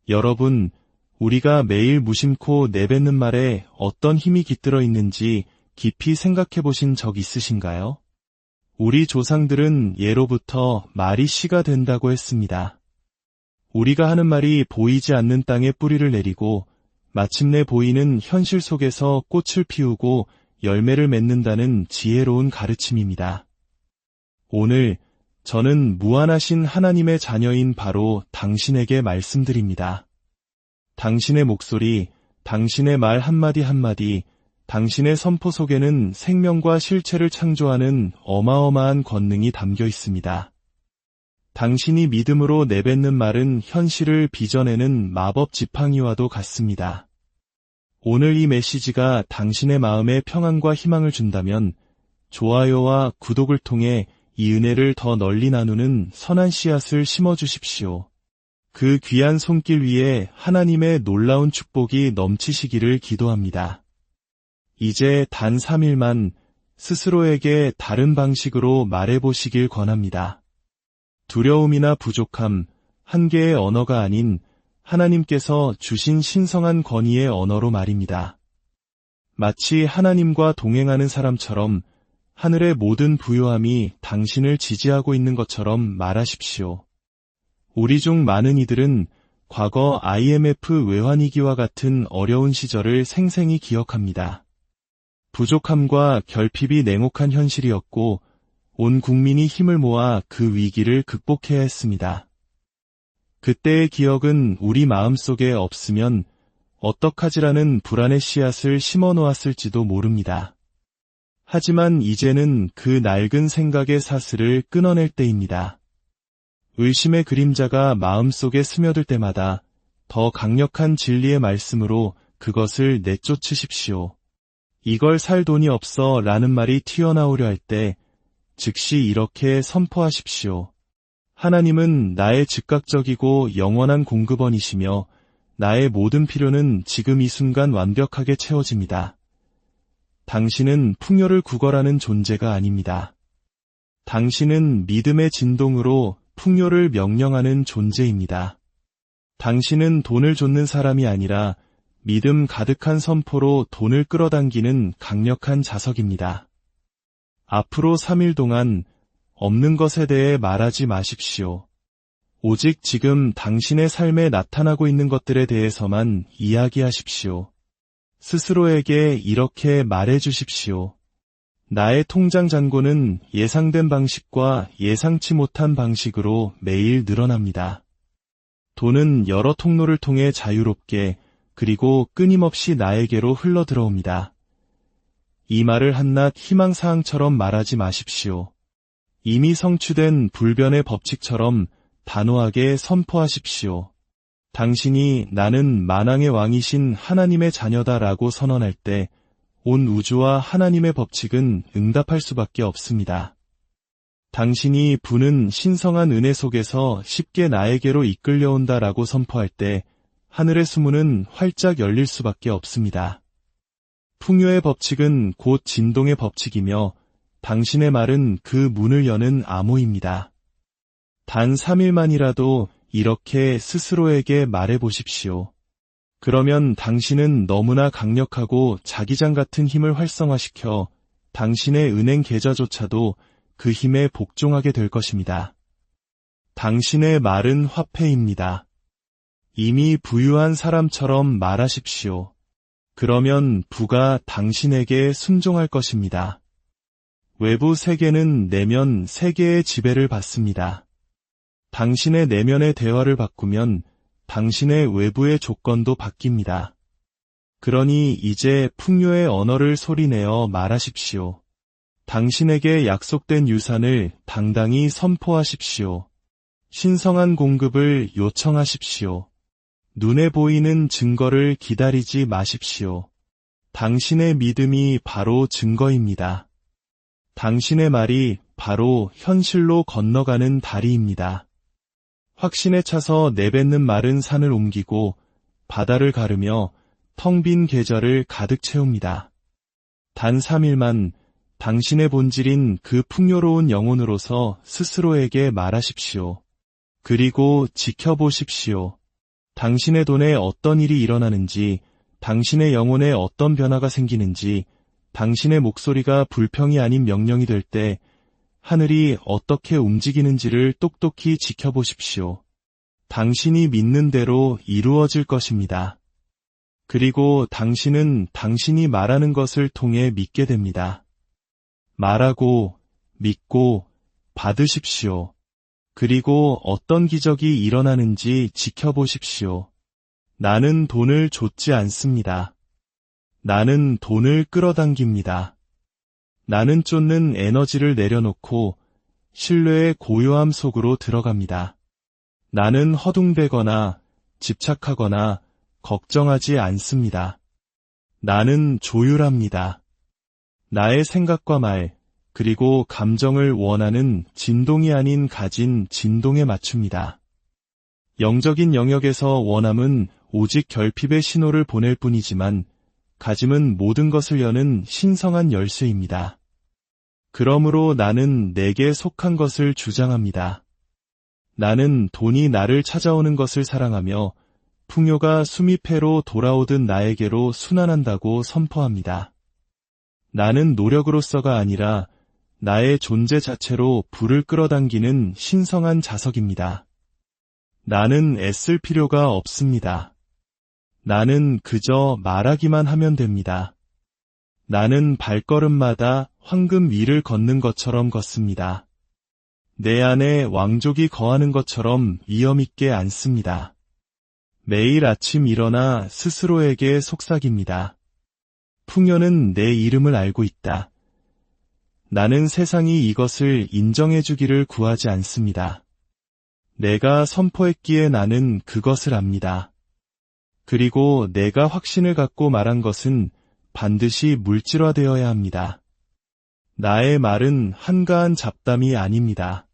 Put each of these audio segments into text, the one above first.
여러분, 우리가 매일 무심코 내뱉는 말에 어떤 힘이 깃들어 있는지 깊이 생각해 보신 적 있으신가요? 우리 조상들은 예로부터 말이 씨가 된다고 했습니다. 우리가 하는 말이 보이지 않는 땅에 뿌리를 내리고 마침내 보이는 현실 속에서 꽃을 피우고 열매를 맺는다는 지혜로운 가르침입니다. 오늘 저는 무한하신 하나님의 자녀인 바로 당신에게 말씀드립니다. 당신의 목소리, 당신의 말 한마디 한마디, 당신의 선포 속에는 생명과 실체를 창조하는 어마어마한 권능이 담겨 있습니다. 당신이 믿음으로 내뱉는 말은 현실을 빚어내는 마법 지팡이와도 같습니다. 오늘 이 메시지가 당신의 마음에 평안과 희망을 준다면 좋아요와 구독을 통해 이 은혜를 더 널리 나누는 선한 씨앗을 심어주십시오. 그 귀한 손길 위에 하나님의 놀라운 축복이 넘치시기를 기도합니다. 이제 단 3일만 스스로에게 다른 방식으로 말해보시길 권합니다. 두려움이나 부족함, 한계의 언어가 아닌 하나님께서 주신 신성한 권위의 언어로 말입니다. 마치 하나님과 동행하는 사람처럼 하늘의 모든 부요함이 당신을 지지하고 있는 것처럼 말하십시오. 우리 중 많은 이들은 과거 IMF 외환위기와 같은 어려운 시절을 생생히 기억합니다. 부족함과 결핍이 냉혹한 현실이었고 온 국민이 힘을 모아 그 위기를 극복해야 했습니다. 그때의 기억은 우리 마음속에 없으면 어떡하지라는 불안의 씨앗을 심어 놓았을지도 모릅니다. 하지만 이제는 그 낡은 생각의 사슬을 끊어낼 때입니다. 의심의 그림자가 마음속에 스며들 때마다 더 강력한 진리의 말씀으로 그것을 내쫓으십시오. 이걸 살 돈이 없어 라는 말이 튀어나오려 할 때 즉시 이렇게 선포하십시오. 하나님은 나의 즉각적이고 영원한 공급원이시며 나의 모든 필요는 지금 이 순간 완벽하게 채워집니다. 당신은 풍요를 구걸하는 존재가 아닙니다. 당신은 믿음의 진동으로 풍요를 명령하는 존재입니다. 당신은 돈을 좇는 사람이 아니라 믿음 가득한 선포로 돈을 끌어당기는 강력한 자석입니다. 앞으로 3일 동안 없는 것에 대해 말하지 마십시오. 오직 지금 당신의 삶에 나타나고 있는 것들에 대해서만 이야기하십시오. 스스로에게 이렇게 말해주십시오. 나의 통장 잔고는 예상된 방식과 예상치 못한 방식으로 매일 늘어납니다. 돈은 여러 통로를 통해 자유롭게 그리고 끊임없이 나에게로 흘러들어옵니다. 이 말을 한낱 희망사항처럼 말하지 마십시오. 이미 성취된 불변의 법칙처럼 단호하게 선포하십시오. 당신이 나는 만왕의 왕이신 하나님의 자녀다라고 선언할 때 온 우주와 하나님의 법칙은 응답할 수밖에 없습니다. 당신이 부는 신성한 은혜 속에서 쉽게 나에게로 이끌려온다라고 선포할 때 하늘의 수문은 활짝 열릴 수밖에 없습니다. 풍요의 법칙은 곧 진동의 법칙이며 당신의 말은 그 문을 여는 암호입니다. 단 3일만이라도 이렇게 스스로에게 말해보십시오. 그러면 당신은 너무나 강력하고 자기장 같은 힘을 활성화시켜 당신의 은행 계좌조차도 그 힘에 복종하게 될 것입니다. 당신의 말은 화폐입니다. 이미 부유한 사람처럼 말하십시오. 그러면 부가 당신에게 순종할 것입니다. 외부 세계는 내면 세계의 지배를 받습니다. 당신의 내면의 대화를 바꾸면 당신의 외부의 조건도 바뀝니다. 그러니 이제 풍요의 언어를 소리내어 말하십시오. 당신에게 약속된 유산을 당당히 선포하십시오. 신성한 공급을 요청하십시오. 눈에 보이는 증거를 기다리지 마십시오. 당신의 믿음이 바로 증거입니다. 당신의 말이 바로 현실로 건너가는 다리입니다. 확신에 차서 내뱉는 말은 산을 옮기고 바다를 가르며 텅 빈 계절을 가득 채웁니다. 단 3일만 당신의 본질인 그 풍요로운 영혼으로서 스스로에게 말하십시오. 그리고 지켜보십시오. 당신의 돈에 어떤 일이 일어나는지, 당신의 영혼에 어떤 변화가 생기는지, 당신의 목소리가 불평이 아닌 명령이 될 때 하늘이 어떻게 움직이는지를 똑똑히 지켜보십시오. 당신이 믿는 대로 이루어질 것입니다. 그리고 당신은 당신이 말하는 것을 통해 믿게 됩니다. 말하고, 믿고, 받으십시오. 그리고 어떤 기적이 일어나는지 지켜보십시오. 나는 돈을 좇지 않습니다. 나는 돈을 끌어당깁니다. 나는 쫓는 에너지를 내려놓고 신뢰의 고요함 속으로 들어갑니다. 나는 허둥대거나 집착하거나 걱정하지 않습니다. 나는 조율합니다. 나의 생각과 말, 그리고 감정을 원하는 진동이 아닌 가진 진동에 맞춥니다. 영적인 영역에서 원함은 오직 결핍의 신호를 보낼 뿐이지만 가짐은 모든 것을 여는 신성한 열쇠입니다. 그러므로 나는 내게 속한 것을 주장합니다. 나는 돈이 나를 찾아오는 것을 사랑하며 풍요가 수미패로 돌아오듯 나에게로 순환한다고 선포합니다. 나는 노력으로서가 아니라 나의 존재 자체로 불을 끌어당기는 신성한 자석입니다. 나는 애쓸 필요가 없습니다. 나는 그저 말하기만 하면 됩니다. 나는 발걸음마다 황금 위를 걷는 것처럼 걷습니다. 내 안에 왕족이 거하는 것처럼 위엄있게 앉습니다. 매일 아침 일어나 스스로에게 속삭입니다. 풍요는 내 이름을 알고 있다. 나는 세상이 이것을 인정해주기를 구하지 않습니다. 내가 선포했기에 나는 그것을 압니다. 그리고 내가 확신을 갖고 말한 것은 반드시 물질화되어야 합니다. 나의 말은 한가한 잡담이 아닙니다.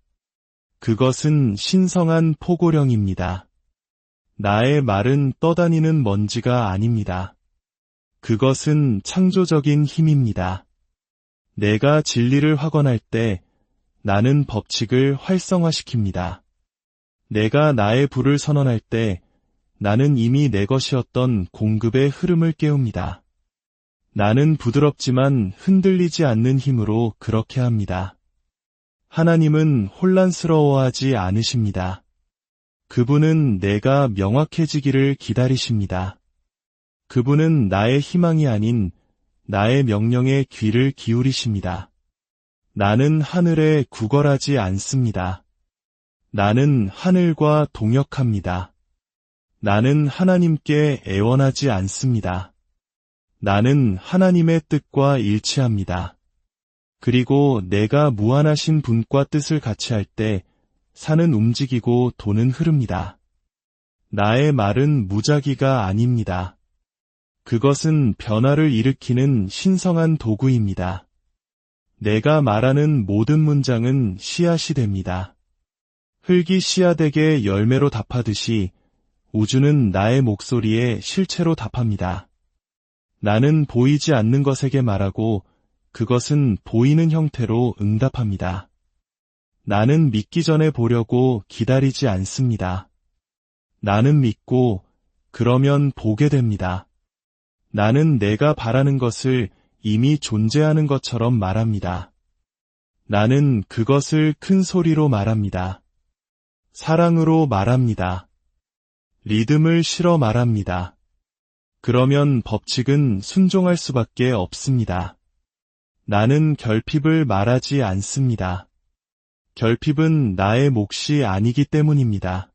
그것은 신성한 포고령입니다. 나의 말은 떠다니는 먼지가 아닙니다. 그것은 창조적인 힘입니다. 내가 진리를 확언할 때 나는 법칙을 활성화시킵니다. 내가 나의 부를 선언할 때 나는 이미 내 것이었던 공급의 흐름을 깨웁니다. 나는 부드럽지만 흔들리지 않는 힘으로 그렇게 합니다. 하나님은 혼란스러워하지 않으십니다. 그분은 내가 명확해지기를 기다리십니다. 그분은 나의 희망이 아닌 나의 명령에 귀를 기울이십니다. 나는 하늘에 구걸하지 않습니다. 나는 하늘과 동역합니다. 나는 하나님께 애원하지 않습니다. 나는 하나님의 뜻과 일치합니다. 그리고 내가 무한하신 분과 뜻을 같이 할 때 산은 움직이고 돈은 흐릅니다. 나의 말은 무작위가 아닙니다. 그것은 변화를 일으키는 신성한 도구입니다. 내가 말하는 모든 문장은 씨앗이 됩니다. 흙이 씨앗에게 열매로 답하듯이 우주는 나의 목소리에 실체로 답합니다. 나는 보이지 않는 것에게 말하고 그것은 보이는 형태로 응답합니다. 나는 믿기 전에 보려고 기다리지 않습니다. 나는 믿고 그러면 보게 됩니다. 나는 내가 바라는 것을 이미 존재하는 것처럼 말합니다. 나는 그것을 큰 소리로 말합니다. 사랑으로 말합니다. 리듬을 실어 말합니다. 그러면 법칙은 순종할 수밖에 없습니다. 나는 결핍을 말하지 않습니다. 결핍은 나의 몫이 아니기 때문입니다.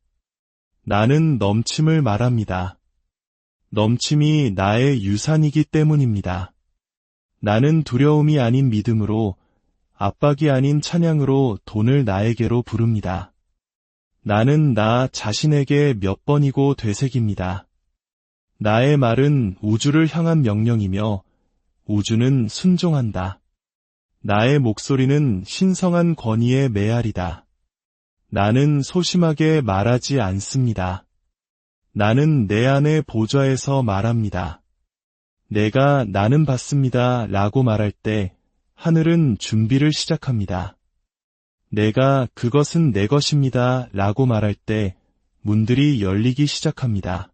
나는 넘침을 말합니다. 넘침이 나의 유산이기 때문입니다. 나는 두려움이 아닌 믿음으로, 압박이 아닌 찬양으로 돈을 나에게로 부릅니다. 나는 나 자신에게 몇 번이고 되새깁니다. 나의 말은 우주를 향한 명령이며 우주는 순종한다. 나의 목소리는 신성한 권위의 메아리다. 나는 소심하게 말하지 않습니다. 나는 내 안의 보좌에서 말합니다. 내가 나는 받습니다 라고 말할 때 하늘은 준비를 시작합니다. 내가 그것은 내 것입니다 라고 말할 때 문들이 열리기 시작합니다.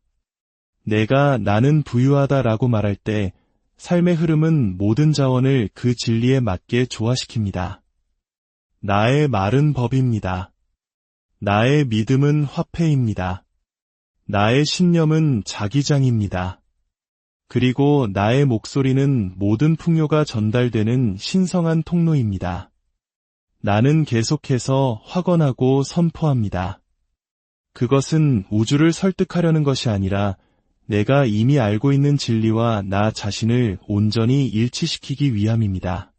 내가 나는 부유하다라고 말할 때 삶의 흐름은 모든 자원을 그 진리에 맞게 조화시킵니다. 나의 말은 법입니다. 나의 믿음은 화폐입니다. 나의 신념은 자기장입니다. 그리고 나의 목소리는 모든 풍요가 전달되는 신성한 통로입니다. 나는 계속해서 확언하고 선포합니다. 그것은 우주를 설득하려는 것이 아니라 내가 이미 알고 있는 진리와 나 자신을 온전히 일치시키기 위함입니다.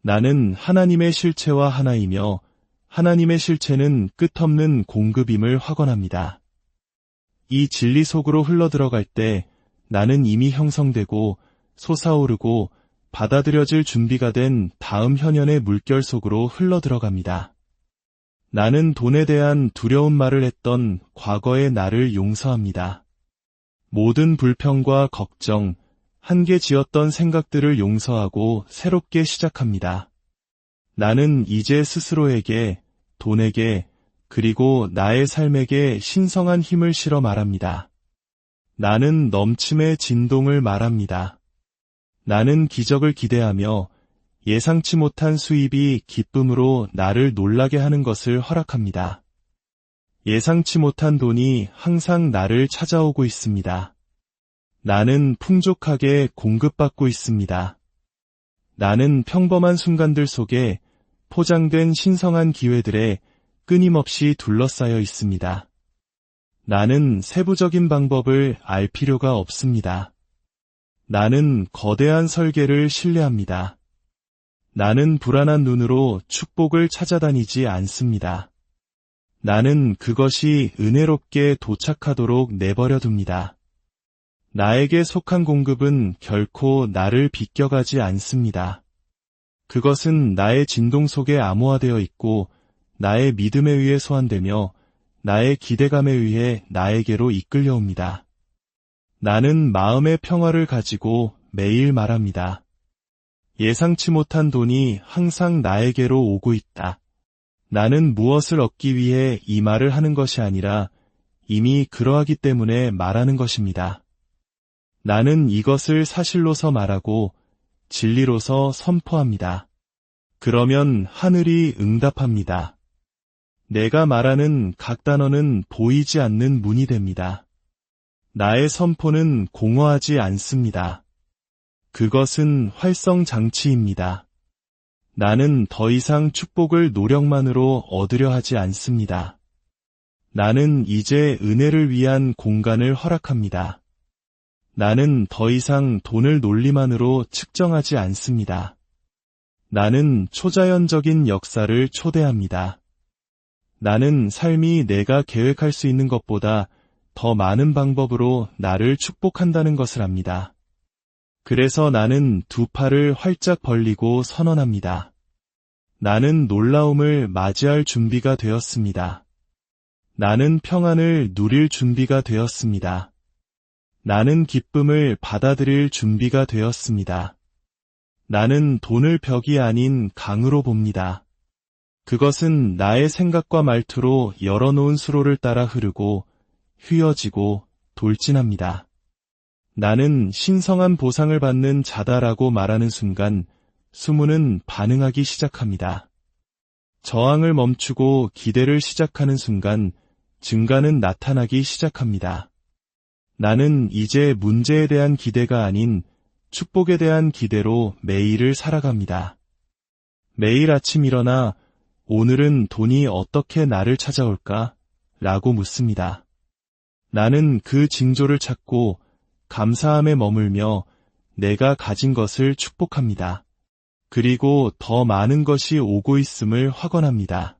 나는 하나님의 실체와 하나이며 하나님의 실체는 끝없는 공급임을 확언합니다. 이 진리 속으로 흘러들어갈 때 나는 이미 형성되고 솟아오르고 받아들여질 준비가 된 다음 현현의 물결 속으로 흘러들어갑니다. 나는 돈에 대한 두려운 말을 했던 과거의 나를 용서합니다. 모든 불평과 걱정, 한계 지었던 생각들을 용서하고 새롭게 시작합니다. 나는 이제 스스로에게, 돈에게, 그리고 나의 삶에게 신성한 힘을 실어 말합니다. 나는 넘침의 진동을 말합니다. 나는 기적을 기대하며 예상치 못한 수입이 기쁨으로 나를 놀라게 하는 것을 허락합니다. 예상치 못한 돈이 항상 나를 찾아오고 있습니다. 나는 풍족하게 공급받고 있습니다. 나는 평범한 순간들 속에 포장된 신성한 기회들에 끊임없이 둘러싸여 있습니다. 나는 세부적인 방법을 알 필요가 없습니다. 나는 거대한 설계를 신뢰합니다. 나는 불안한 눈으로 축복을 찾아다니지 않습니다. 나는 그것이 은혜롭게 도착하도록 내버려 둡니다. 나에게 속한 공급은 결코 나를 비껴가지 않습니다. 그것은 나의 진동 속에 암호화되어 있고 나의 믿음에 의해 소환되며 나의 기대감에 의해 나에게로 이끌려옵니다. 나는 마음의 평화를 가지고 매일 말합니다. 예상치 못한 돈이 항상 나에게로 오고 있다. 나는 무엇을 얻기 위해 이 말을 하는 것이 아니라 이미 그러하기 때문에 말하는 것입니다. 나는 이것을 사실로서 말하고 진리로서 선포합니다. 그러면 하늘이 응답합니다. 내가 말하는 각 단어는 보이지 않는 문이 됩니다. 나의 선포는 공허하지 않습니다. 그것은 활성 장치입니다. 나는 더 이상 축복을 노력만으로 얻으려 하지 않습니다. 나는 이제 은혜를 위한 공간을 허락합니다. 나는 더 이상 돈을 논리만으로 측정하지 않습니다. 나는 초자연적인 역사를 초대합니다. 나는 삶이 내가 계획할 수 있는 것보다 더 많은 방법으로 나를 축복한다는 것을 압니다. 그래서 나는 두 팔을 활짝 벌리고 선언합니다. 나는 놀라움을 맞이할 준비가 되었습니다. 나는 평안을 누릴 준비가 되었습니다. 나는 기쁨을 받아들일 준비가 되었습니다. 나는 돈을 벽이 아닌 강으로 봅니다. 그것은 나의 생각과 말투로 열어놓은 수로를 따라 흐르고 휘어지고 돌진합니다. 나는 신성한 보상을 받는 자다라고 말하는 순간 수문은 반응하기 시작합니다. 저항을 멈추고 기대를 시작하는 순간 증가는 나타나기 시작합니다. 나는 이제 문제에 대한 기대가 아닌 축복에 대한 기대로 매일을 살아갑니다. 매일 아침 일어나 오늘은 돈이 어떻게 나를 찾아올까? 라고 묻습니다. 나는 그 징조를 찾고 감사함에 머물며 내가 가진 것을 축복합니다. 그리고 더 많은 것이 오고 있음을 확언합니다.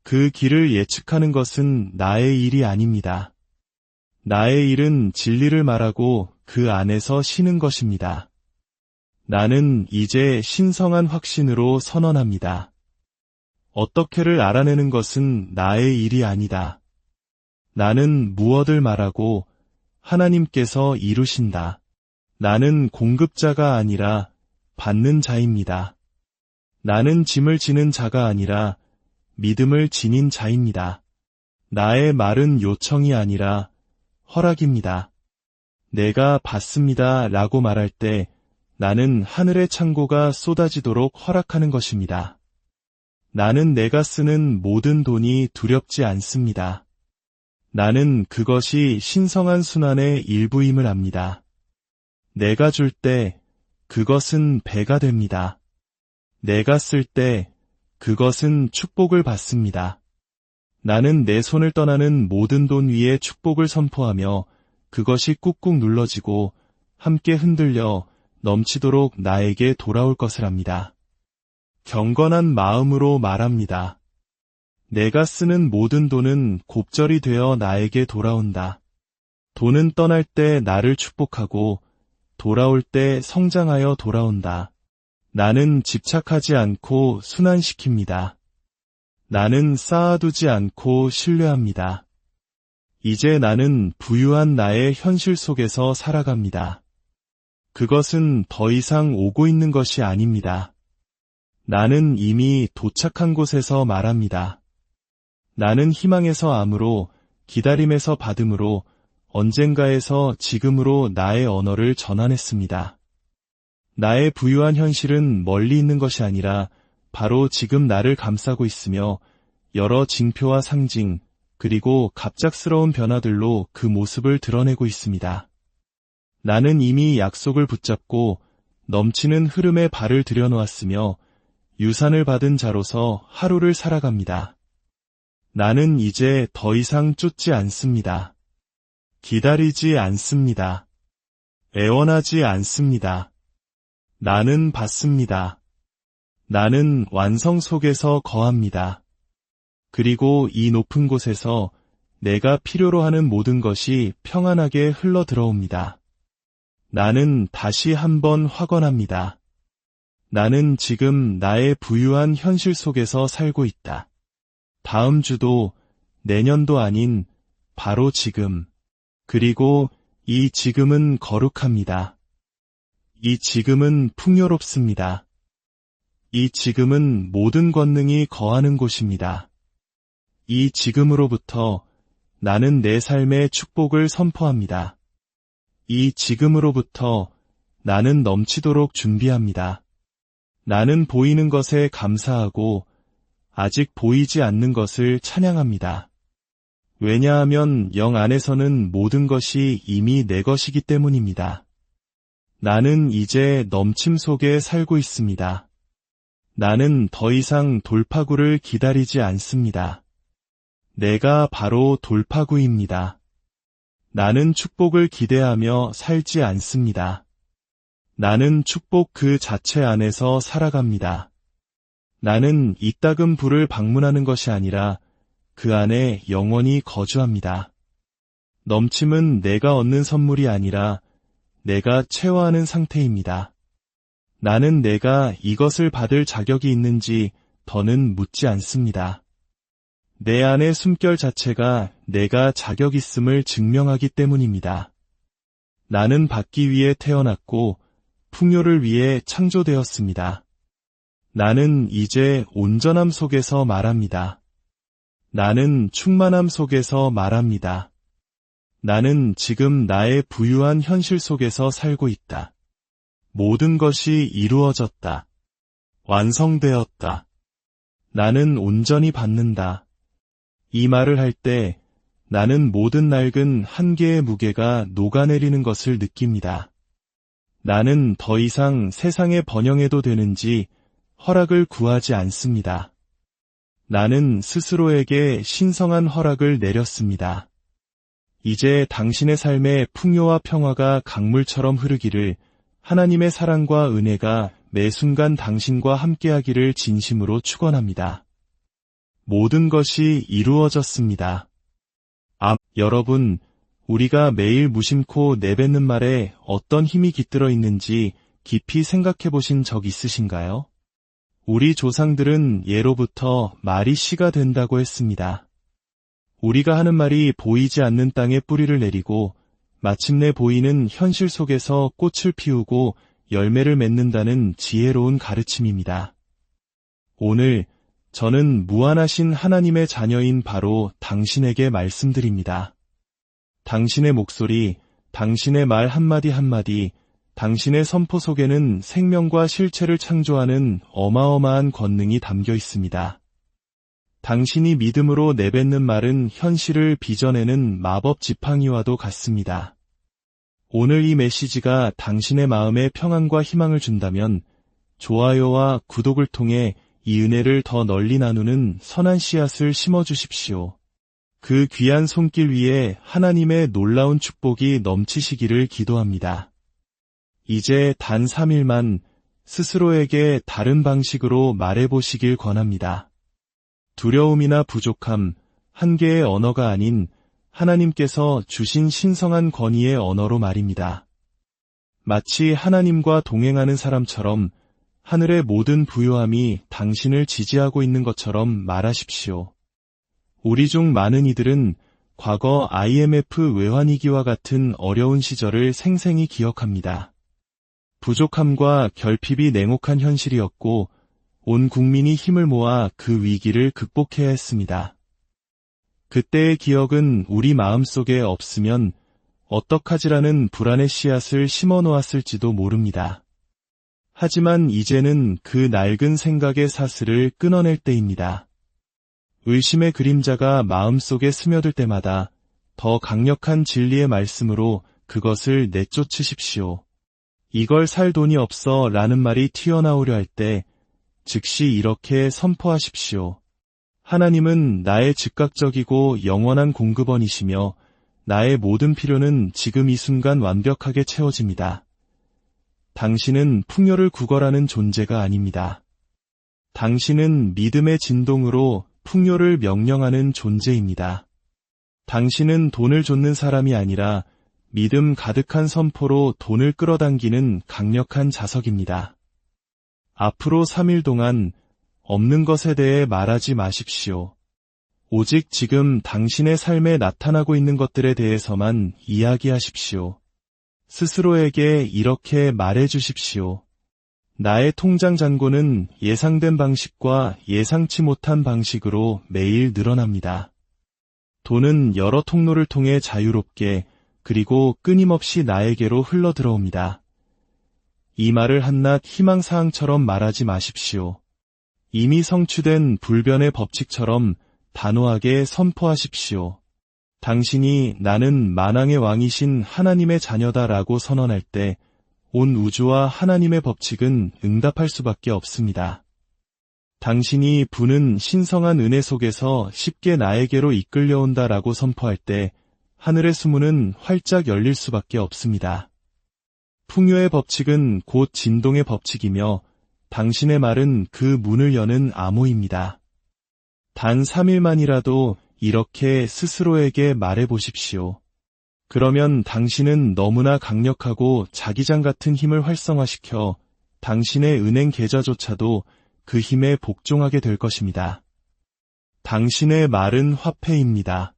그 길을 예측하는 것은 나의 일이 아닙니다. 나의 일은 진리를 말하고 그 안에서 쉬는 것입니다. 나는 이제 신성한 확신으로 선언합니다. 어떻게를 알아내는 것은 나의 일이 아니다. 나는 무엇을 말하고 하나님께서 이루신다. 나는 공급자가 아니라 받는 자입니다. 나는 짐을 지는 자가 아니라 믿음을 지닌 자입니다. 나의 말은 요청이 아니라 허락입니다. 내가 받습니다 라고 말할 때 나는 하늘의 창고가 쏟아지도록 허락하는 것입니다. 나는 내가 쓰는 모든 돈이 두렵지 않습니다. 나는 그것이 신성한 순환의 일부임을 압니다. 내가 줄 때 그것은 배가 됩니다. 내가 쓸 때 그것은 축복을 받습니다. 나는 내 손을 떠나는 모든 돈 위에 축복을 선포하며 그것이 꾹꾹 눌러지고 함께 흔들려 넘치도록 나에게 돌아올 것을 압니다. 경건한 마음으로 말합니다. 내가 쓰는 모든 돈은 곱절이 되어 나에게 돌아온다. 돈은 떠날 때 나를 축복하고 돌아올 때 성장하여 돌아온다. 나는 집착하지 않고 순환시킵니다. 나는 쌓아두지 않고 신뢰합니다. 이제 나는 부유한 나의 현실 속에서 살아갑니다. 그것은 더 이상 오고 있는 것이 아닙니다. 나는 이미 도착한 곳에서 말합니다. 나는 희망에서 암으로, 기다림에서 받음으로, 언젠가에서 지금으로 나의 언어를 전환했습니다. 나의 부유한 현실은 멀리 있는 것이 아니라 바로 지금 나를 감싸고 있으며 여러 징표와 상징, 그리고 갑작스러운 변화들로 그 모습을 드러내고 있습니다. 나는 이미 약속을 붙잡고 넘치는 흐름에 발을 들여놓았으며 유산을 받은 자로서 하루를 살아갑니다. 나는 이제 더 이상 쫓지 않습니다. 기다리지 않습니다. 애원하지 않습니다. 나는 받습니다. 나는 완성 속에서 거합니다. 그리고 이 높은 곳에서 내가 필요로 하는 모든 것이 평안하게 흘러 들어옵니다. 나는 다시 한번 확언합니다. 나는 지금 나의 부유한 현실 속에서 살고 있다. 다음 주도 내년도 아닌 바로 지금. 그리고 이 지금은 거룩합니다. 이 지금은 풍요롭습니다. 이 지금은 모든 권능이 거하는 곳입니다. 이 지금으로부터 나는 내 삶의 축복을 선포합니다. 이 지금으로부터 나는 넘치도록 준비합니다. 나는 보이는 것에 감사하고 아직 보이지 않는 것을 찬양합니다. 왜냐하면 영 안에서는 모든 것이 이미 내 것이기 때문입니다. 나는 이제 넘침 속에 살고 있습니다. 나는 더 이상 돌파구를 기다리지 않습니다. 내가 바로 돌파구입니다. 나는 축복을 기대하며 살지 않습니다. 나는 축복 그 자체 안에서 살아갑니다. 나는 이따금 부를 방문하는 것이 아니라 그 안에 영원히 거주합니다. 넘침은 내가 얻는 선물이 아니라 내가 채워하는 상태입니다. 나는 내가 이것을 받을 자격이 있는지 더는 묻지 않습니다. 내 안의 숨결 자체가 내가 자격 있음을 증명하기 때문입니다. 나는 받기 위해 태어났고 풍요를 위해 창조되었습니다. 나는 이제 온전함 속에서 말합니다. 나는 충만함 속에서 말합니다. 나는 지금 나의 부유한 현실 속에서 살고 있다. 모든 것이 이루어졌다. 완성되었다. 나는 온전히 받는다. 이 말을 할 때 나는 모든 낡은 한계의 무게가 녹아내리는 것을 느낍니다. 나는 더 이상 세상에 번영해도 되는지 허락을 구하지 않습니다. 나는 스스로에게 신성한 허락을 내렸습니다. 이제 당신의 삶의 풍요와 평화가 강물처럼 흐르기를 하나님의 사랑과 은혜가 매 순간 당신과 함께하기를 진심으로 축원합니다. 모든 것이 이루어졌습니다. 여러분, 우리가 매일 무심코 내뱉는 말에 어떤 힘이 깃들어 있는지 깊이 생각해 보신 적 있으신가요? 우리 조상들은 예로부터 말이 씨가 된다고 했습니다. 우리가 하는 말이 보이지 않는 땅에 뿌리를 내리고 마침내 보이는 현실 속에서 꽃을 피우고 열매를 맺는다는 지혜로운 가르침입니다. 오늘 저는 무한하신 하나님의 자녀인 바로 당신에게 말씀드립니다. 당신의 목소리, 당신의 말 한마디 한마디, 당신의 선포 속에는 생명과 실체를 창조하는 어마어마한 권능이 담겨 있습니다. 당신이 믿음으로 내뱉는 말은 현실을 빚어내는 마법 지팡이와도 같습니다. 오늘 이 메시지가 당신의 마음에 평안과 희망을 준다면 좋아요와 구독을 통해 이 은혜를 더 널리 나누는 선한 씨앗을 심어주십시오. 그 귀한 손길 위에 하나님의 놀라운 축복이 넘치시기를 기도합니다. 이제 단 3일만 스스로에게 다른 방식으로 말해보시길 권합니다. 두려움이나 부족함, 한계의 언어가 아닌 하나님께서 주신 신성한 권위의 언어로 말입니다. 마치 하나님과 동행하는 사람처럼 하늘의 모든 부요함이 당신을 지지하고 있는 것처럼 말하십시오. 우리 중 많은 이들은 과거 IMF 외환위기와 같은 어려운 시절을 생생히 기억합니다. 부족함과 결핍이 냉혹한 현실이었고 온 국민이 힘을 모아 그 위기를 극복해야 했습니다. 그때의 기억은 우리 마음속에 없으면 어떡하지라는 불안의 씨앗을 심어 놓았을지도 모릅니다. 하지만 이제는 그 낡은 생각의 사슬을 끊어낼 때입니다. 의심의 그림자가 마음속에 스며들 때마다 더 강력한 진리의 말씀으로 그것을 내쫓으십시오. 이걸 살 돈이 없어 라는 말이 튀어나오려 할 때 즉시 이렇게 선포하십시오. 하나님은 나의 즉각적이고 영원한 공급원이시며 나의 모든 필요는 지금 이 순간 완벽하게 채워집니다. 당신은 풍요를 구걸하는 존재가 아닙니다. 당신은 믿음의 진동으로 풍요를 명령하는 존재입니다. 당신은 돈을 좇는 사람이 아니라 믿음 가득한 선포로 돈을 끌어당기는 강력한 자석입니다. 앞으로 3일 동안 없는 것에 대해 말하지 마십시오. 오직 지금 당신의 삶에 나타나고 있는 것들에 대해서만 이야기하십시오. 스스로에게 이렇게 말해주십시오. 나의 통장 잔고는 예상된 방식과 예상치 못한 방식으로 매일 늘어납니다. 돈은 여러 통로를 통해 자유롭게 그리고 끊임없이 나에게로 흘러들어옵니다. 이 말을 한낱 희망사항처럼 말하지 마십시오. 이미 성취된 불변의 법칙처럼 단호하게 선포하십시오. 당신이 나는 만왕의 왕이신 하나님의 자녀다라고 선언할 때 온 우주와 하나님의 법칙은 응답할 수밖에 없습니다. 당신이 부는 신성한 은혜 속에서 쉽게 나에게로 이끌려온다라고 선포할 때 하늘의 수문은 활짝 열릴 수밖에 없습니다. 풍요의 법칙은 곧 진동의 법칙이며 당신의 말은 그 문을 여는 암호입니다. 단 3일만이라도 이렇게 스스로에게 말해보십시오. 그러면 당신은 너무나 강력하고 자기장 같은 힘을 활성화시켜 당신의 은행 계좌조차도 그 힘에 복종하게 될 것입니다. 당신의 말은 화폐입니다.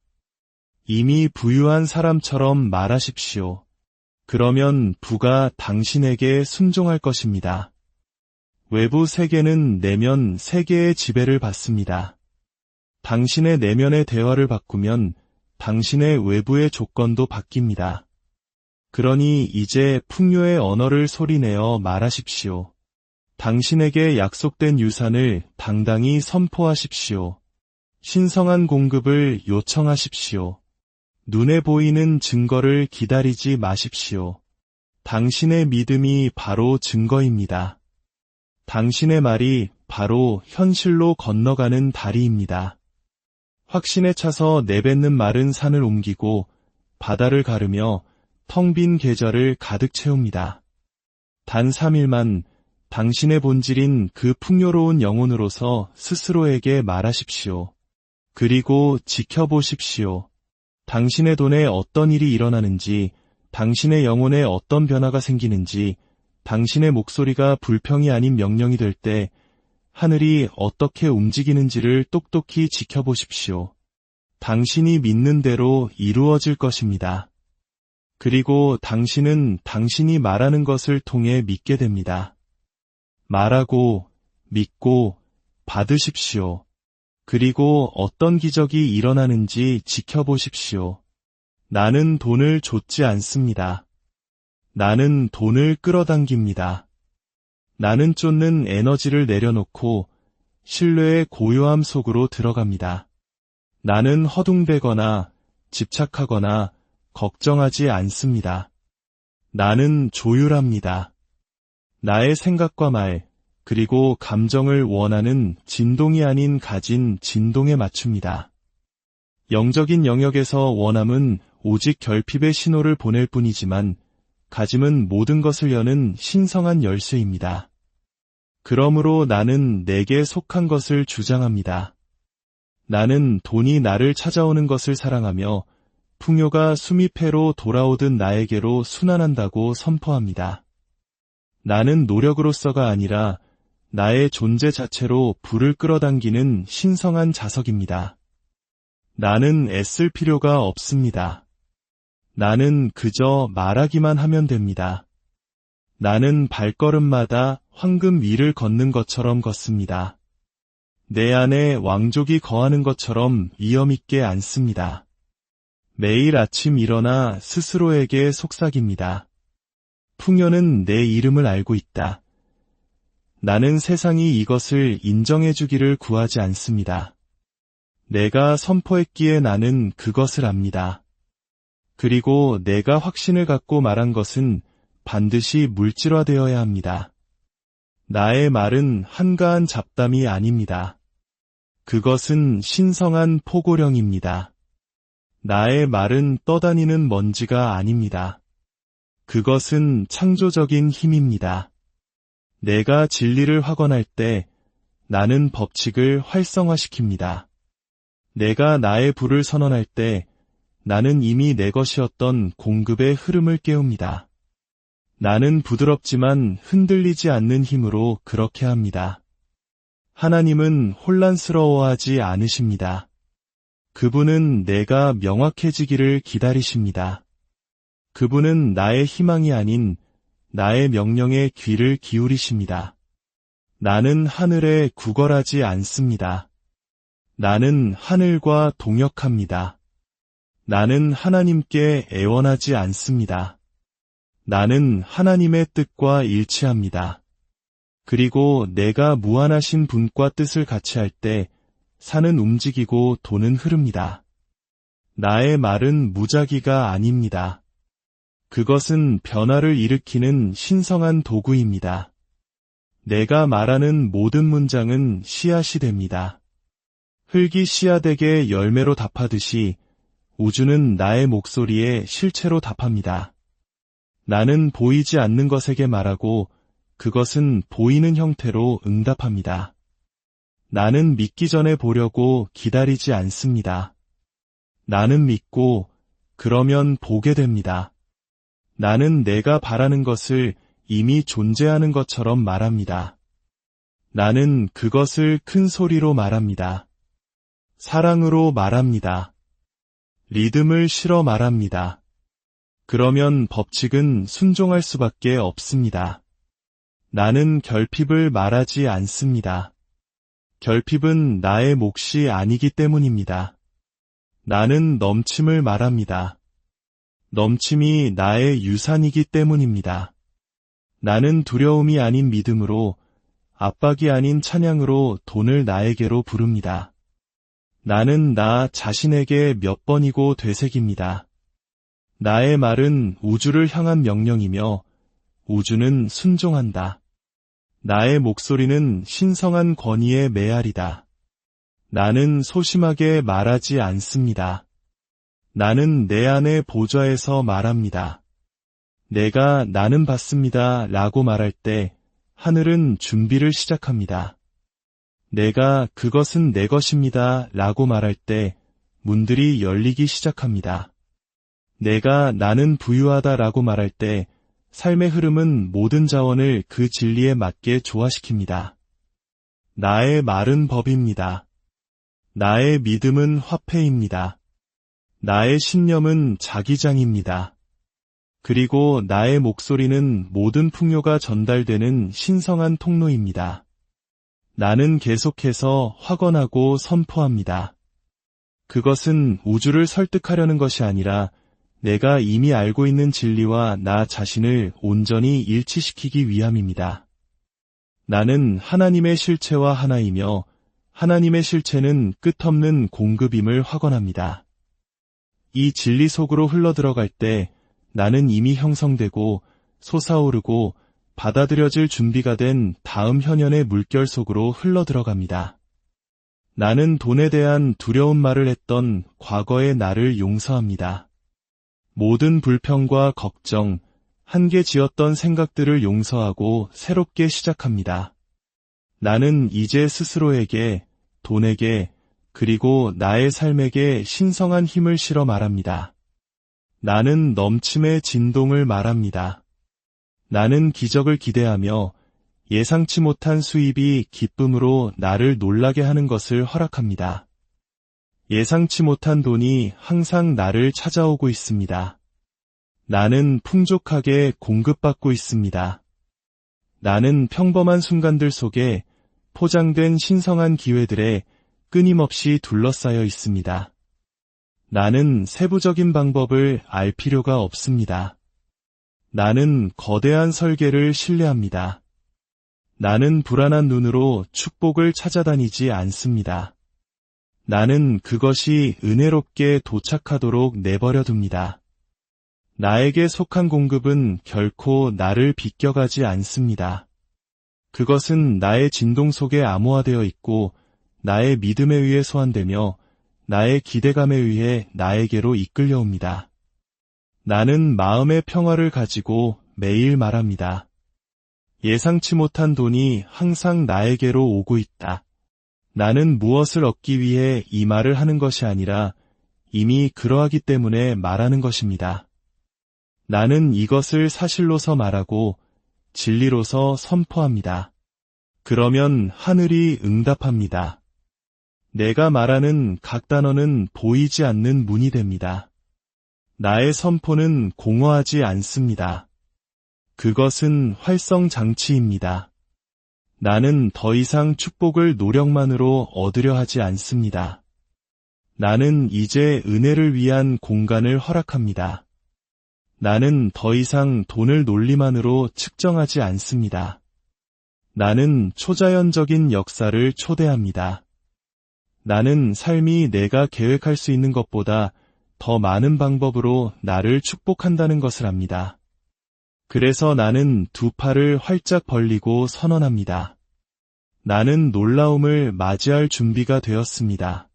이미 부유한 사람처럼 말하십시오. 그러면 부가 당신에게 순종할 것입니다. 외부 세계는 내면 세계의 지배를 받습니다. 당신의 내면의 대화를 바꾸면 당신의 외부의 조건도 바뀝니다. 그러니 이제 풍요의 언어를 소리내어 말하십시오. 당신에게 약속된 유산을 당당히 선포하십시오. 신성한 공급을 요청하십시오. 눈에 보이는 증거를 기다리지 마십시오. 당신의 믿음이 바로 증거입니다. 당신의 말이 바로 현실로 건너가는 다리입니다. 확신에 차서 내뱉는 말은 산을 옮기고 바다를 가르며 텅 빈 계절을 가득 채웁니다. 단 3일만 당신의 본질인 그 풍요로운 영혼으로서 스스로에게 말하십시오. 그리고 지켜보십시오. 당신의 돈에 어떤 일이 일어나는지, 당신의 영혼에 어떤 변화가 생기는지, 당신의 목소리가 불평이 아닌 명령이 될 때 하늘이 어떻게 움직이는지를 똑똑히 지켜보십시오. 당신이 믿는 대로 이루어질 것입니다. 그리고 당신은 당신이 말하는 것을 통해 믿게 됩니다. 말하고, 믿고, 받으십시오. 그리고 어떤 기적이 일어나는지 지켜보십시오. 나는 돈을 좇지 않습니다. 나는 돈을 끌어당깁니다. 나는 쫓는 에너지를 내려놓고 신뢰의 고요함 속으로 들어갑니다. 나는 허둥대거나 집착하거나 걱정하지 않습니다. 나는 조율합니다. 나의 생각과 말, 그리고 감정을 원하는 진동이 아닌 가진 진동에 맞춥니다. 영적인 영역에서 원함은 오직 결핍의 신호를 보낼 뿐이지만 가짐은 모든 것을 여는 신성한 열쇠입니다. 그러므로 나는 내게 속한 것을 주장합니다. 나는 돈이 나를 찾아오는 것을 사랑하며 풍요가 수미패로 돌아오듯 나에게로 순환한다고 선포합니다. 나는 노력으로서가 아니라 나의 존재 자체로 불을 끌어당기는 신성한 자석입니다. 나는 애쓸 필요가 없습니다. 나는 그저 말하기만 하면 됩니다. 나는 발걸음마다 황금 위를 걷는 것처럼 걷습니다. 내 안에 왕족이 거하는 것처럼 위엄있게 앉습니다. 매일 아침 일어나 스스로에게 속삭입니다. 풍요는 내 이름을 알고 있다. 나는 세상이 이것을 인정해주기를 구하지 않습니다. 내가 선포했기에 나는 그것을 압니다. 그리고 내가 확신을 갖고 말한 것은 반드시 물질화되어야 합니다. 나의 말은 한가한 잡담이 아닙니다. 그것은 신성한 포고령입니다. 나의 말은 떠다니는 먼지가 아닙니다. 그것은 창조적인 힘입니다. 내가 진리를 확언할 때 나는 법칙을 활성화시킵니다. 내가 나의 불을 선언할 때 나는 이미 내 것이었던 공급의 흐름을 깨웁니다. 나는 부드럽지만 흔들리지 않는 힘으로 그렇게 합니다. 하나님은 혼란스러워하지 않으십니다. 그분은 내가 명확해지기를 기다리십니다. 그분은 나의 희망이 아닌 나의 명령에 귀를 기울이십니다. 나는 하늘에 구걸하지 않습니다. 나는 하늘과 동역합니다. 나는 하나님께 애원하지 않습니다. 나는 하나님의 뜻과 일치합니다. 그리고 내가 무한하신 분과 뜻을 같이 할 때 산은 움직이고 돈은 흐릅니다. 나의 말은 무작위가 아닙니다. 그것은 변화를 일으키는 신성한 도구입니다. 내가 말하는 모든 문장은 씨앗이 됩니다. 흙이 씨앗에게 열매로 답하듯이 우주는 나의 목소리에 실체로 답합니다. 나는 보이지 않는 것에게 말하고 그것은 보이는 형태로 응답합니다. 나는 믿기 전에 보려고 기다리지 않습니다. 나는 믿고 그러면 보게 됩니다. 나는 내가 바라는 것을 이미 존재하는 것처럼 말합니다. 나는 그것을 큰 소리로 말합니다. 사랑으로 말합니다. 리듬을 실어 말합니다. 그러면 법칙은 순종할 수밖에 없습니다. 나는 결핍을 말하지 않습니다. 결핍은 나의 몫이 아니기 때문입니다. 나는 넘침을 말합니다. 넘침이 나의 유산이기 때문입니다. 나는 두려움이 아닌 믿음으로, 압박이 아닌 찬양으로 돈을 나에게로 부릅니다. 나는 나 자신에게 몇 번이고 되새깁니다. 나의 말은 우주를 향한 명령이며 우주는 순종한다. 나의 목소리는 신성한 권위의 메아리다. 나는 소심하게 말하지 않습니다. 나는 내 안의 보좌에서 말합니다. 내가 나는 받습니다 라고 말할 때 하늘은 준비를 시작합니다. 내가 그것은 내 것입니다 라고 말할 때 문들이 열리기 시작합니다. 내가 나는 부유하다 라고 말할 때 삶의 흐름은 모든 자원을 그 진리에 맞게 조화시킵니다. 나의 말은 법입니다. 나의 믿음은 화폐입니다. 나의 신념은 자기장입니다. 그리고 나의 목소리는 모든 풍요가 전달되는 신성한 통로입니다. 나는 계속해서 확언하고 선포합니다. 그것은 우주를 설득하려는 것이 아니라 내가 이미 알고 있는 진리와 나 자신을 온전히 일치시키기 위함입니다. 나는 하나님의 실체와 하나이며 하나님의 실체는 끝없는 공급임을 확언합니다. 이 진리 속으로 흘러들어갈 때 나는 이미 형성되고 솟아오르고 받아들여질 준비가 된 다음 현현의 물결 속으로 흘러들어갑니다. 나는 돈에 대한 두려운 말을 했던 과거의 나를 용서합니다. 모든 불평과 걱정, 한계 지었던 생각들을 용서하고 새롭게 시작합니다. 나는 이제 스스로에게, 돈에게, 그리고 나의 삶에게 신성한 힘을 실어 말합니다. 나는 넘침의 진동을 말합니다. 나는 기적을 기대하며 예상치 못한 수입이 기쁨으로 나를 놀라게 하는 것을 허락합니다. 예상치 못한 돈이 항상 나를 찾아오고 있습니다. 나는 풍족하게 공급받고 있습니다. 나는 평범한 순간들 속에 포장된 신성한 기회들에 끊임없이 둘러싸여 있습니다. 나는 세부적인 방법을 알 필요가 없습니다. 나는 거대한 설계를 신뢰합니다. 나는 불안한 눈으로 축복을 찾아다니지 않습니다. 나는 그것이 은혜롭게 도착하도록 내버려 둡니다. 나에게 속한 공급은 결코 나를 비껴가지 않습니다. 그것은 나의 진동 속에 암호화되어 있고 나의 믿음에 의해 소환되며 나의 기대감에 의해 나에게로 이끌려옵니다. 나는 마음의 평화를 가지고 매일 말합니다. 예상치 못한 돈이 항상 나에게로 오고 있다. 나는 무엇을 얻기 위해 이 말을 하는 것이 아니라 이미 그러하기 때문에 말하는 것입니다. 나는 이것을 사실로서 말하고 진리로서 선포합니다. 그러면 하늘이 응답합니다. 내가 말하는 각 단어는 보이지 않는 문이 됩니다. 나의 선포는 공허하지 않습니다. 그것은 활성 장치입니다. 나는 더 이상 축복을 노력만으로 얻으려 하지 않습니다. 나는 이제 은혜를 위한 공간을 허락합니다. 나는 더 이상 돈을 논리만으로 측정하지 않습니다. 나는 초자연적인 역사를 초대합니다. 나는 삶이 내가 계획할 수 있는 것보다 더 많은 방법으로 나를 축복한다는 것을 압니다. 그래서 나는 두 팔을 활짝 벌리고 선언합니다. 나는 놀라움을 맞이할 준비가 되었습니다.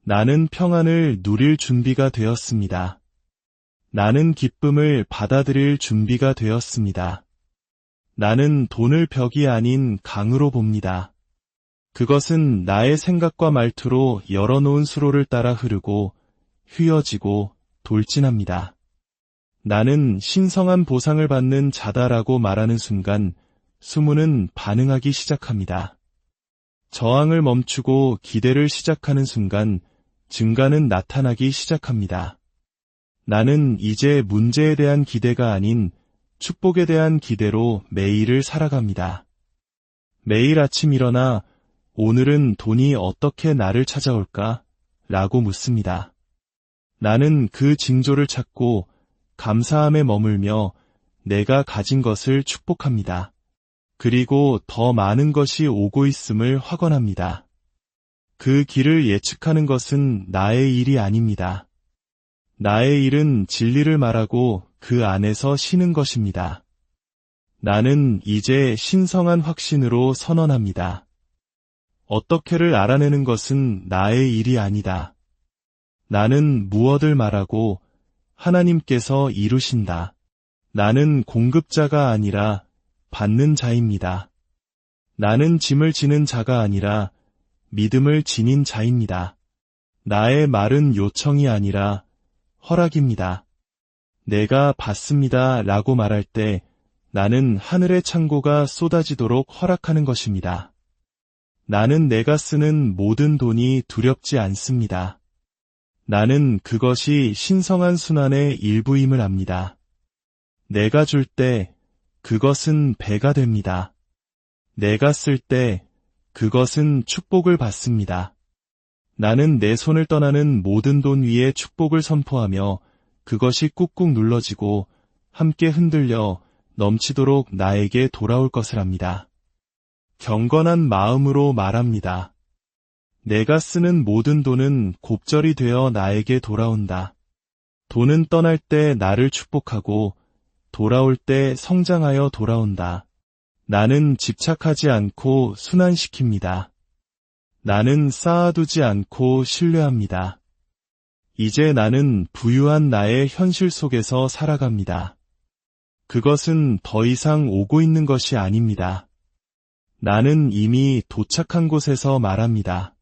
나는 평안을 누릴 준비가 되었습니다. 나는 기쁨을 받아들일 준비가 되었습니다. 나는 돈을 벽이 아닌 강으로 봅니다. 그것은 나의 생각과 말투로 열어놓은 수로를 따라 흐르고 휘어지고 돌진합니다. 나는 신성한 보상을 받는 자다라고 말하는 순간 수문은 반응하기 시작합니다. 저항을 멈추고 기대를 시작하는 순간 증가는 나타나기 시작합니다. 나는 이제 문제에 대한 기대가 아닌 축복에 대한 기대로 매일을 살아갑니다. 매일 아침 일어나 오늘은 돈이 어떻게 나를 찾아올까? 라고 묻습니다. 나는 그 징조를 찾고 감사함에 머물며 내가 가진 것을 축복합니다. 그리고 더 많은 것이 오고 있음을 확언합니다. 그 길을 예측하는 것은 나의 일이 아닙니다. 나의 일은 진리를 말하고 그 안에서 쉬는 것입니다. 나는 이제 신성한 확신으로 선언합니다. 어떻게를 알아내는 것은 나의 일이 아니다. 나는 무엇을 말하고 하나님께서 이루신다. 나는 공급자가 아니라 받는 자입니다. 나는 짐을 지는 자가 아니라 믿음을 지닌 자입니다. 나의 말은 요청이 아니라 허락입니다. 내가 받습니다 라고 말할 때 나는 하늘의 창고가 쏟아지도록 허락하는 것입니다. 나는 내가 쓰는 모든 돈이 두렵지 않습니다. 나는 그것이 신성한 순환의 일부임을 압니다. 내가 줄 때 그것은 배가 됩니다. 내가 쓸 때 그것은 축복을 받습니다. 나는 내 손을 떠나는 모든 돈 위에 축복을 선포하며 그것이 꾹꾹 눌러지고 함께 흔들려 넘치도록 나에게 돌아올 것을 합니다. 경건한 마음으로 말합니다. 내가 쓰는 모든 돈은 곱절이 되어 나에게 돌아온다. 돈은 떠날 때 나를 축복하고 돌아올 때 성장하여 돌아온다. 나는 집착하지 않고 순환시킵니다. 나는 쌓아두지 않고 신뢰합니다. 이제 나는 부유한 나의 현실 속에서 살아갑니다. 그것은 더 이상 오고 있는 것이 아닙니다. 나는 이미 도착한 곳에서 말합니다.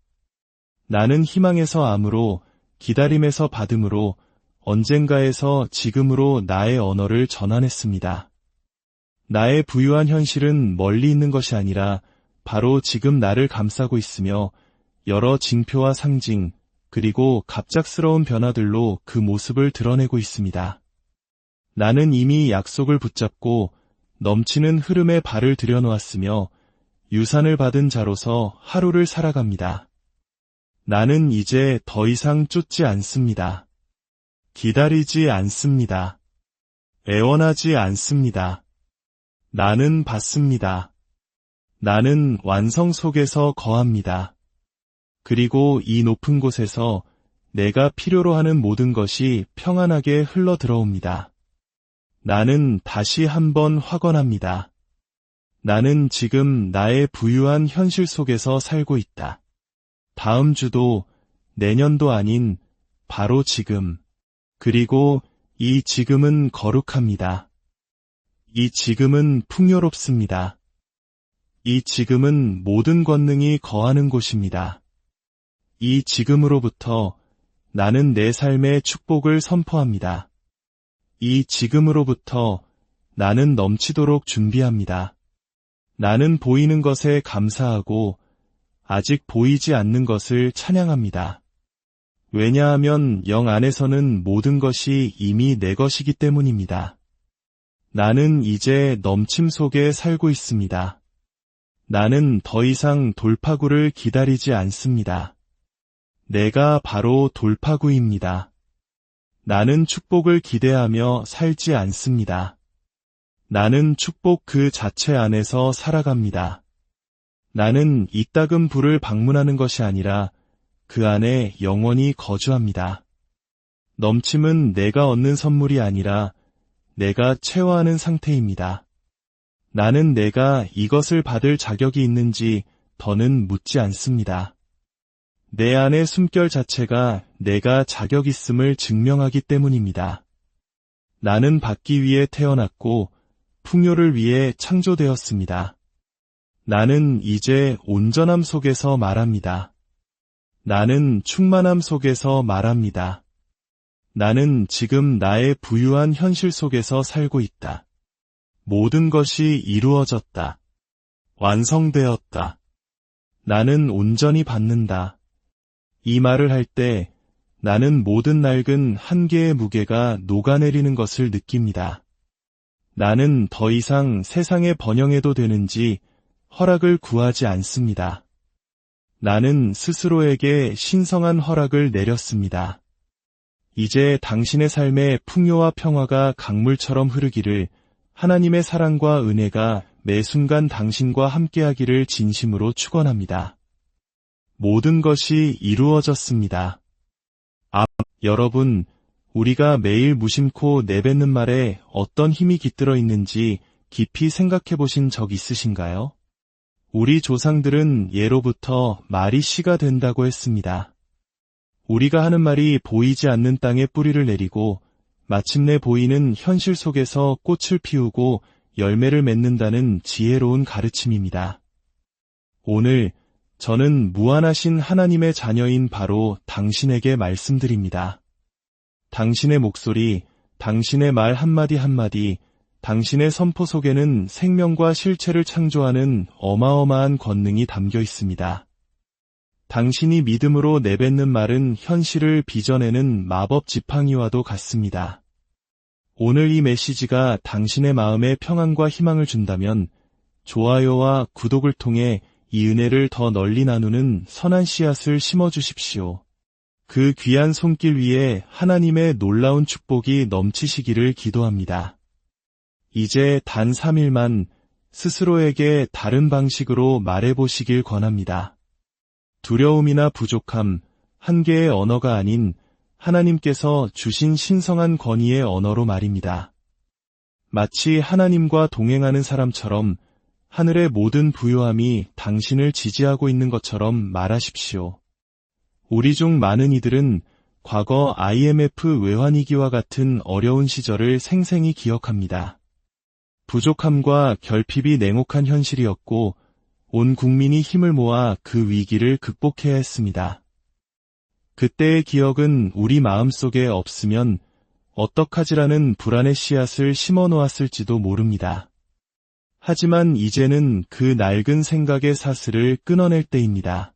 나는 희망에서 암으로, 기다림에서 받음으로, 언젠가에서 지금으로 나의 언어를 전환했습니다. 나의 부유한 현실은 멀리 있는 것이 아니라 바로 지금 나를 감싸고 있으며 여러 징표와 상징, 그리고 갑작스러운 변화들로 그 모습을 드러내고 있습니다. 나는 이미 약속을 붙잡고 넘치는 흐름에 발을 들여놓았으며 유산을 받은 자로서 하루를 살아갑니다. 나는 이제 더 이상 쫓지 않습니다. 기다리지 않습니다. 애원하지 않습니다. 나는 받습니다. 나는 완성 속에서 거합니다. 그리고 이 높은 곳에서 내가 필요로 하는 모든 것이 평안하게 흘러 들어옵니다. 나는 다시 한번 확언합니다. 나는 지금 나의 부유한 현실 속에서 살고 있다. 다음 주도, 내년도 아닌 바로 지금. 그리고 이 지금은 거룩합니다. 이 지금은 풍요롭습니다. 이 지금은 모든 권능이 거하는 곳입니다. 이 지금으로부터 나는 내 삶의 축복을 선포합니다. 이 지금으로부터 나는 넘치도록 준비합니다. 나는 보이는 것에 감사하고 아직 보이지 않는 것을 찬양합니다. 왜냐하면 영 안에서는 모든 것이 이미 내 것이기 때문입니다. 나는 이제 넘침 속에 살고 있습니다. 나는 더 이상 돌파구를 기다리지 않습니다. 내가 바로 돌파구입니다. 나는 축복을 기대하며 살지 않습니다. 나는 축복 그 자체 안에서 살아갑니다. 나는 이따금 부를 방문하는 것이 아니라 그 안에 영원히 거주합니다. 넘침은 내가 얻는 선물이 아니라 내가 채워하는 상태입니다. 나는 내가 이것을 받을 자격이 있는지 더는 묻지 않습니다. 내 안의 숨결 자체가 내가 자격 있음을 증명하기 때문입니다. 나는 받기 위해 태어났고 풍요를 위해 창조되었습니다. 나는 이제 온전함 속에서 말합니다. 나는 충만함 속에서 말합니다. 나는 지금 나의 부유한 현실 속에서 살고 있다. 모든 것이 이루어졌다. 완성되었다. 나는 온전히 받는다. 이 말을 할 때 나는 모든 낡은 한계의 무게가 녹아내리는 것을 느낍니다. 나는 더 이상 세상에 번영해도 되는지 허락을 구하지 않습니다. 나는 스스로에게 신성한 허락을 내렸습니다. 이제 당신의 삶의 풍요와 평화가 강물처럼 흐르기를, 하나님의 사랑과 은혜가 매 순간 당신과 함께하기를 진심으로 축원합니다. 모든 것이 이루어졌습니다. 여러분, 우리가 매일 무심코 내뱉는 말에 어떤 힘이 깃들어 있는지 깊이 생각해 보신 적 있으신가요? 우리 조상들은 예로부터 말이 씨가 된다고 했습니다. 우리가 하는 말이 보이지 않는 땅에 뿌리를 내리고 마침내 보이는 현실 속에서 꽃을 피우고 열매를 맺는다는 지혜로운 가르침입니다. 오늘 저는 무한하신 하나님의 자녀인 바로 당신에게 말씀드립니다. 당신의 목소리, 당신의 말 한마디 한마디, 당신의 선포 속에는 생명과 실체를 창조하는 어마어마한 권능이 담겨 있습니다. 당신이 믿음으로 내뱉는 말은 현실을 빚어내는 마법 지팡이와도 같습니다. 오늘 이 메시지가 당신의 마음에 평안과 희망을 준다면 좋아요와 구독을 통해 이 은혜를 더 널리 나누는 선한 씨앗을 심어주십시오. 그 귀한 손길 위에 하나님의 놀라운 축복이 넘치시기를 기도합니다. 이제 단 3일만 스스로에게 다른 방식으로 말해보시길 권합니다. 두려움이나 부족함, 한계의 언어가 아닌 하나님께서 주신 신성한 권위의 언어로 말입니다. 마치 하나님과 동행하는 사람처럼 하늘의 모든 부요함이 당신을 지지하고 있는 것처럼 말하십시오. 우리 중 많은 이들은 과거 IMF 외환위기와 같은 어려운 시절을 생생히 기억합니다. 부족함과 결핍이 냉혹한 현실이었고 온 국민이 힘을 모아 그 위기를 극복해야 했습니다. 그때의 기억은 우리 마음속에 없으면 어떡하지라는 불안의 씨앗을 심어 놓았을지도 모릅니다. 하지만 이제는 그 낡은 생각의 사슬을 끊어낼 때입니다.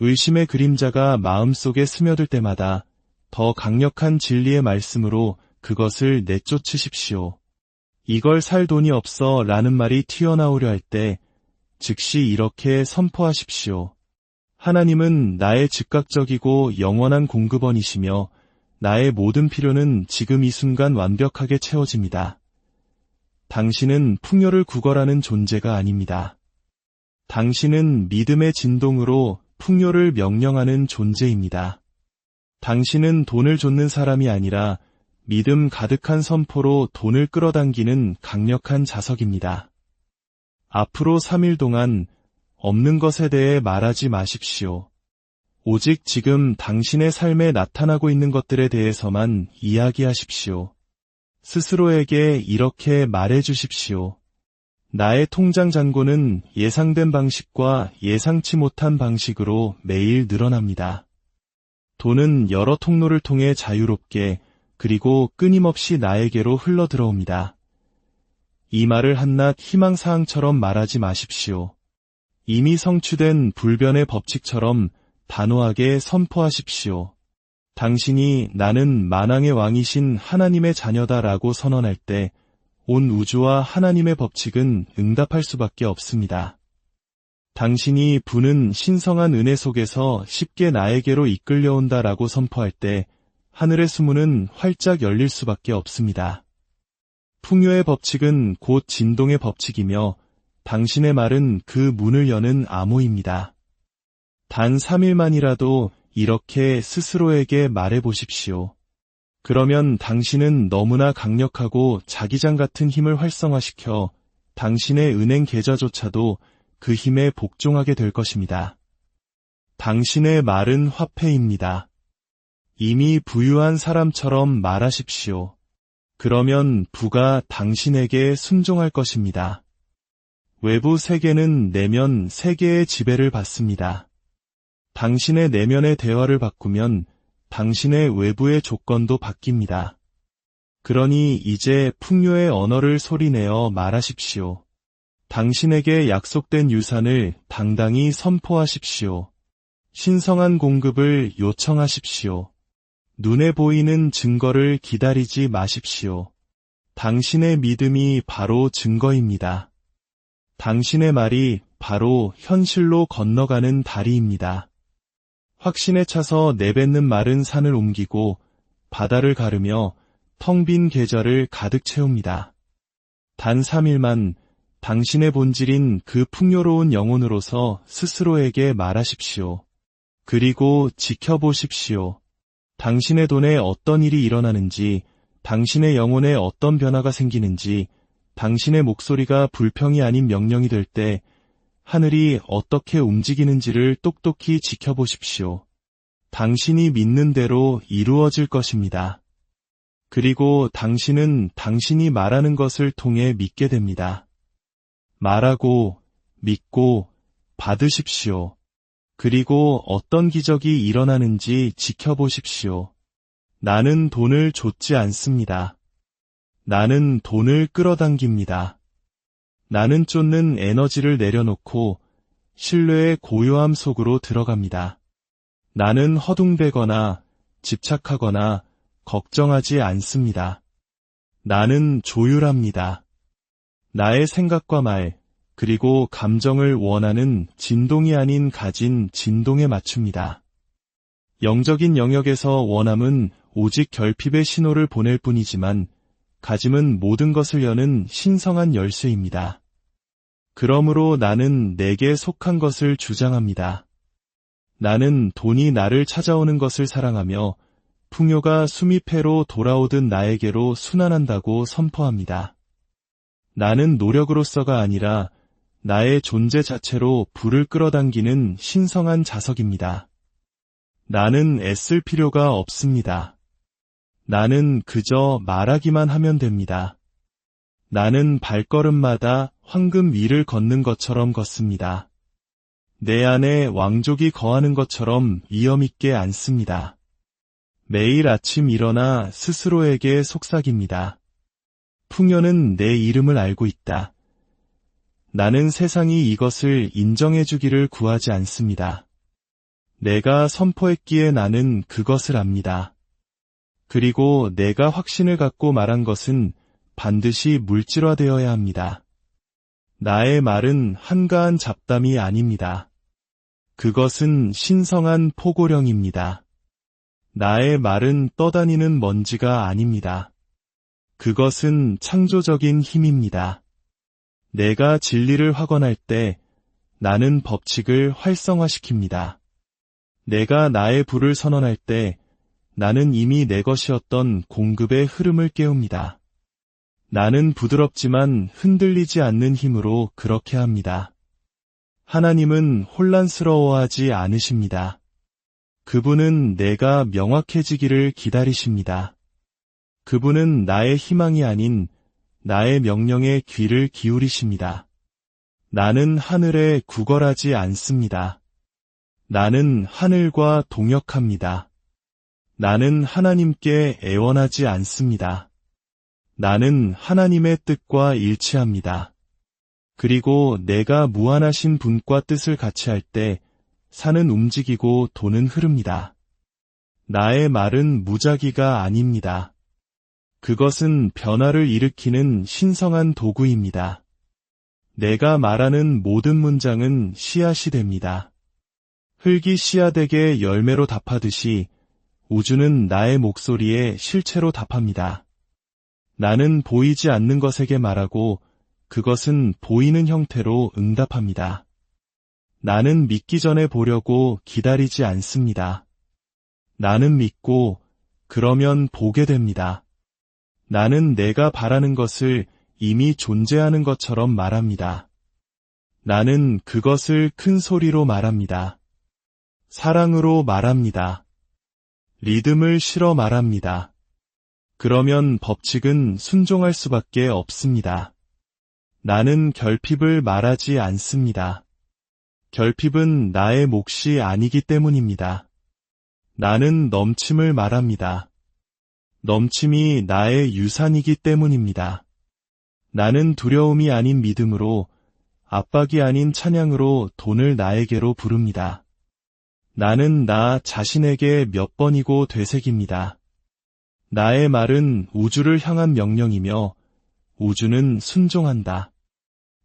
의심의 그림자가 마음속에 스며들 때마다 더 강력한 진리의 말씀으로 그것을 내쫓으십시오. 이걸 살 돈이 없어 라는 말이 튀어나오려 할 때 즉시 이렇게 선포하십시오. 하나님은 나의 즉각적이고 영원한 공급원이시며 나의 모든 필요는 지금 이 순간 완벽하게 채워집니다. 당신은 풍요를 구걸하는 존재가 아닙니다. 당신은 믿음의 진동으로 풍요를 명령하는 존재입니다. 당신은 돈을 좇는 사람이 아니라 믿음 가득한 선포로 돈을 끌어당기는 강력한 자석입니다. 앞으로 3일 동안 없는 것에 대해 말하지 마십시오. 오직 지금 당신의 삶에 나타나고 있는 것들에 대해서만 이야기하십시오. 스스로에게 이렇게 말해주십시오. 나의 통장 잔고는 예상된 방식과 예상치 못한 방식으로 매일 늘어납니다. 돈은 여러 통로를 통해 자유롭게 그리고 끊임없이 나에게로 흘러들어옵니다. 이 말을 한낱 희망사항처럼 말하지 마십시오. 이미 성취된 불변의 법칙처럼 단호하게 선포하십시오. 당신이 나는 만왕의 왕이신 하나님의 자녀다라고 선언할 때 온 우주와 하나님의 법칙은 응답할 수밖에 없습니다. 당신이 부는 신성한 은혜 속에서 쉽게 나에게로 이끌려온다라고 선포할 때 하늘의 수문은 활짝 열릴 수밖에 없습니다. 풍요의 법칙은 곧 진동의 법칙이며 당신의 말은 그 문을 여는 암호입니다. 단 3일만이라도 이렇게 스스로에게 말해보십시오. 그러면 당신은 너무나 강력하고 자기장 같은 힘을 활성화시켜 당신의 은행 계좌조차도 그 힘에 복종하게 될 것입니다. 당신의 말은 화폐입니다. 이미 부유한 사람처럼 말하십시오. 그러면 부가 당신에게 순종할 것입니다. 외부 세계는 내면 세계의 지배를 받습니다. 당신의 내면의 대화를 바꾸면 당신의 외부의 조건도 바뀝니다. 그러니 이제 풍요의 언어를 소리내어 말하십시오. 당신에게 약속된 유산을 당당히 선포하십시오. 신성한 공급을 요청하십시오. 눈에 보이는 증거를 기다리지 마십시오. 당신의 믿음이 바로 증거입니다. 당신의 말이 바로 현실로 건너가는 다리입니다. 확신에 차서 내뱉는 말은 산을 옮기고 바다를 가르며 텅 빈 계절을 가득 채웁니다. 단 3일만 당신의 본질인 그 풍요로운 영혼으로서 스스로에게 말하십시오. 그리고 지켜보십시오. 당신의 돈에 어떤 일이 일어나는지, 당신의 영혼에 어떤 변화가 생기는지, 당신의 목소리가 불평이 아닌 명령이 될 때 하늘이 어떻게 움직이는지를 똑똑히 지켜보십시오. 당신이 믿는 대로 이루어질 것입니다. 그리고 당신은 당신이 말하는 것을 통해 믿게 됩니다. 말하고, 믿고, 받으십시오. 그리고 어떤 기적이 일어나는지 지켜보십시오. 나는 돈을 좇지 않습니다. 나는 돈을 끌어당깁니다. 나는 쫓는 에너지를 내려놓고 신뢰의 고요함 속으로 들어갑니다. 나는 허둥대거나 집착하거나 걱정하지 않습니다. 나는 조율합니다. 나의 생각과 말, 그리고 감정을 원하는 진동이 아닌 가진 진동에 맞춥니다. 영적인 영역에서 원함은 오직 결핍의 신호를 보낼 뿐이지만 가짐은 모든 것을 여는 신성한 열쇠입니다. 그러므로 나는 내게 속한 것을 주장합니다. 나는 돈이 나를 찾아오는 것을 사랑하며 풍요가 수미패로 돌아오듯 나에게로 순환한다고 선포합니다. 나는 노력으로서가 아니라 나의 존재 자체로 불을 끌어당기는 신성한 자석입니다. 나는 애쓸 필요가 없습니다. 나는 그저 말하기만 하면 됩니다. 나는 발걸음마다 황금 위를 걷는 것처럼 걷습니다. 내 안에 왕족이 거하는 것처럼 위엄있게 앉습니다. 매일 아침 일어나 스스로에게 속삭입니다. 풍요는 내 이름을 알고 있다. 나는 세상이 이것을 인정해주기를 구하지 않습니다. 내가 선포했기에 나는 그것을 압니다. 그리고 내가 확신을 갖고 말한 것은 반드시 물질화되어야 합니다. 나의 말은 한가한 잡담이 아닙니다. 그것은 신성한 포고령입니다. 나의 말은 떠다니는 먼지가 아닙니다. 그것은 창조적인 힘입니다. 내가 진리를 확언할 때 나는 법칙을 활성화시킵니다. 내가 나의 불을 선언할 때 나는 이미 내 것이었던 공급의 흐름을 깨웁니다. 나는 부드럽지만 흔들리지 않는 힘으로 그렇게 합니다. 하나님은 혼란스러워하지 않으십니다. 그분은 내가 명확해지기를 기다리십니다. 그분은 나의 희망이 아닌 나의 명령에 귀를 기울이십니다. 나는 하늘에 구걸하지 않습니다. 나는 하늘과 동역합니다. 나는 하나님께 애원하지 않습니다. 나는 하나님의 뜻과 일치합니다. 그리고 내가 무한하신 분과 뜻을 같이 할 때 산은 움직이고 돈은 흐릅니다. 나의 말은 무작위가 아닙니다. 그것은 변화를 일으키는 신성한 도구입니다. 내가 말하는 모든 문장은 씨앗이 됩니다. 흙이 씨앗에게 열매로 답하듯이 우주는 나의 목소리에 실체로 답합니다. 나는 보이지 않는 것에게 말하고 그것은 보이는 형태로 응답합니다. 나는 믿기 전에 보려고 기다리지 않습니다. 나는 믿고 그러면 보게 됩니다. 나는 내가 바라는 것을 이미 존재하는 것처럼 말합니다. 나는 그것을 큰 소리로 말합니다. 사랑으로 말합니다. 리듬을 실어 말합니다. 그러면 법칙은 순종할 수밖에 없습니다. 나는 결핍을 말하지 않습니다. 결핍은 나의 몫이 아니기 때문입니다. 나는 넘침을 말합니다. 넘침이 나의 유산이기 때문입니다. 나는 두려움이 아닌 믿음으로, 압박이 아닌 찬양으로 돈을 나에게로 부릅니다. 나는 나 자신에게 몇 번이고 되새깁니다. 나의 말은 우주를 향한 명령이며 우주는 순종한다.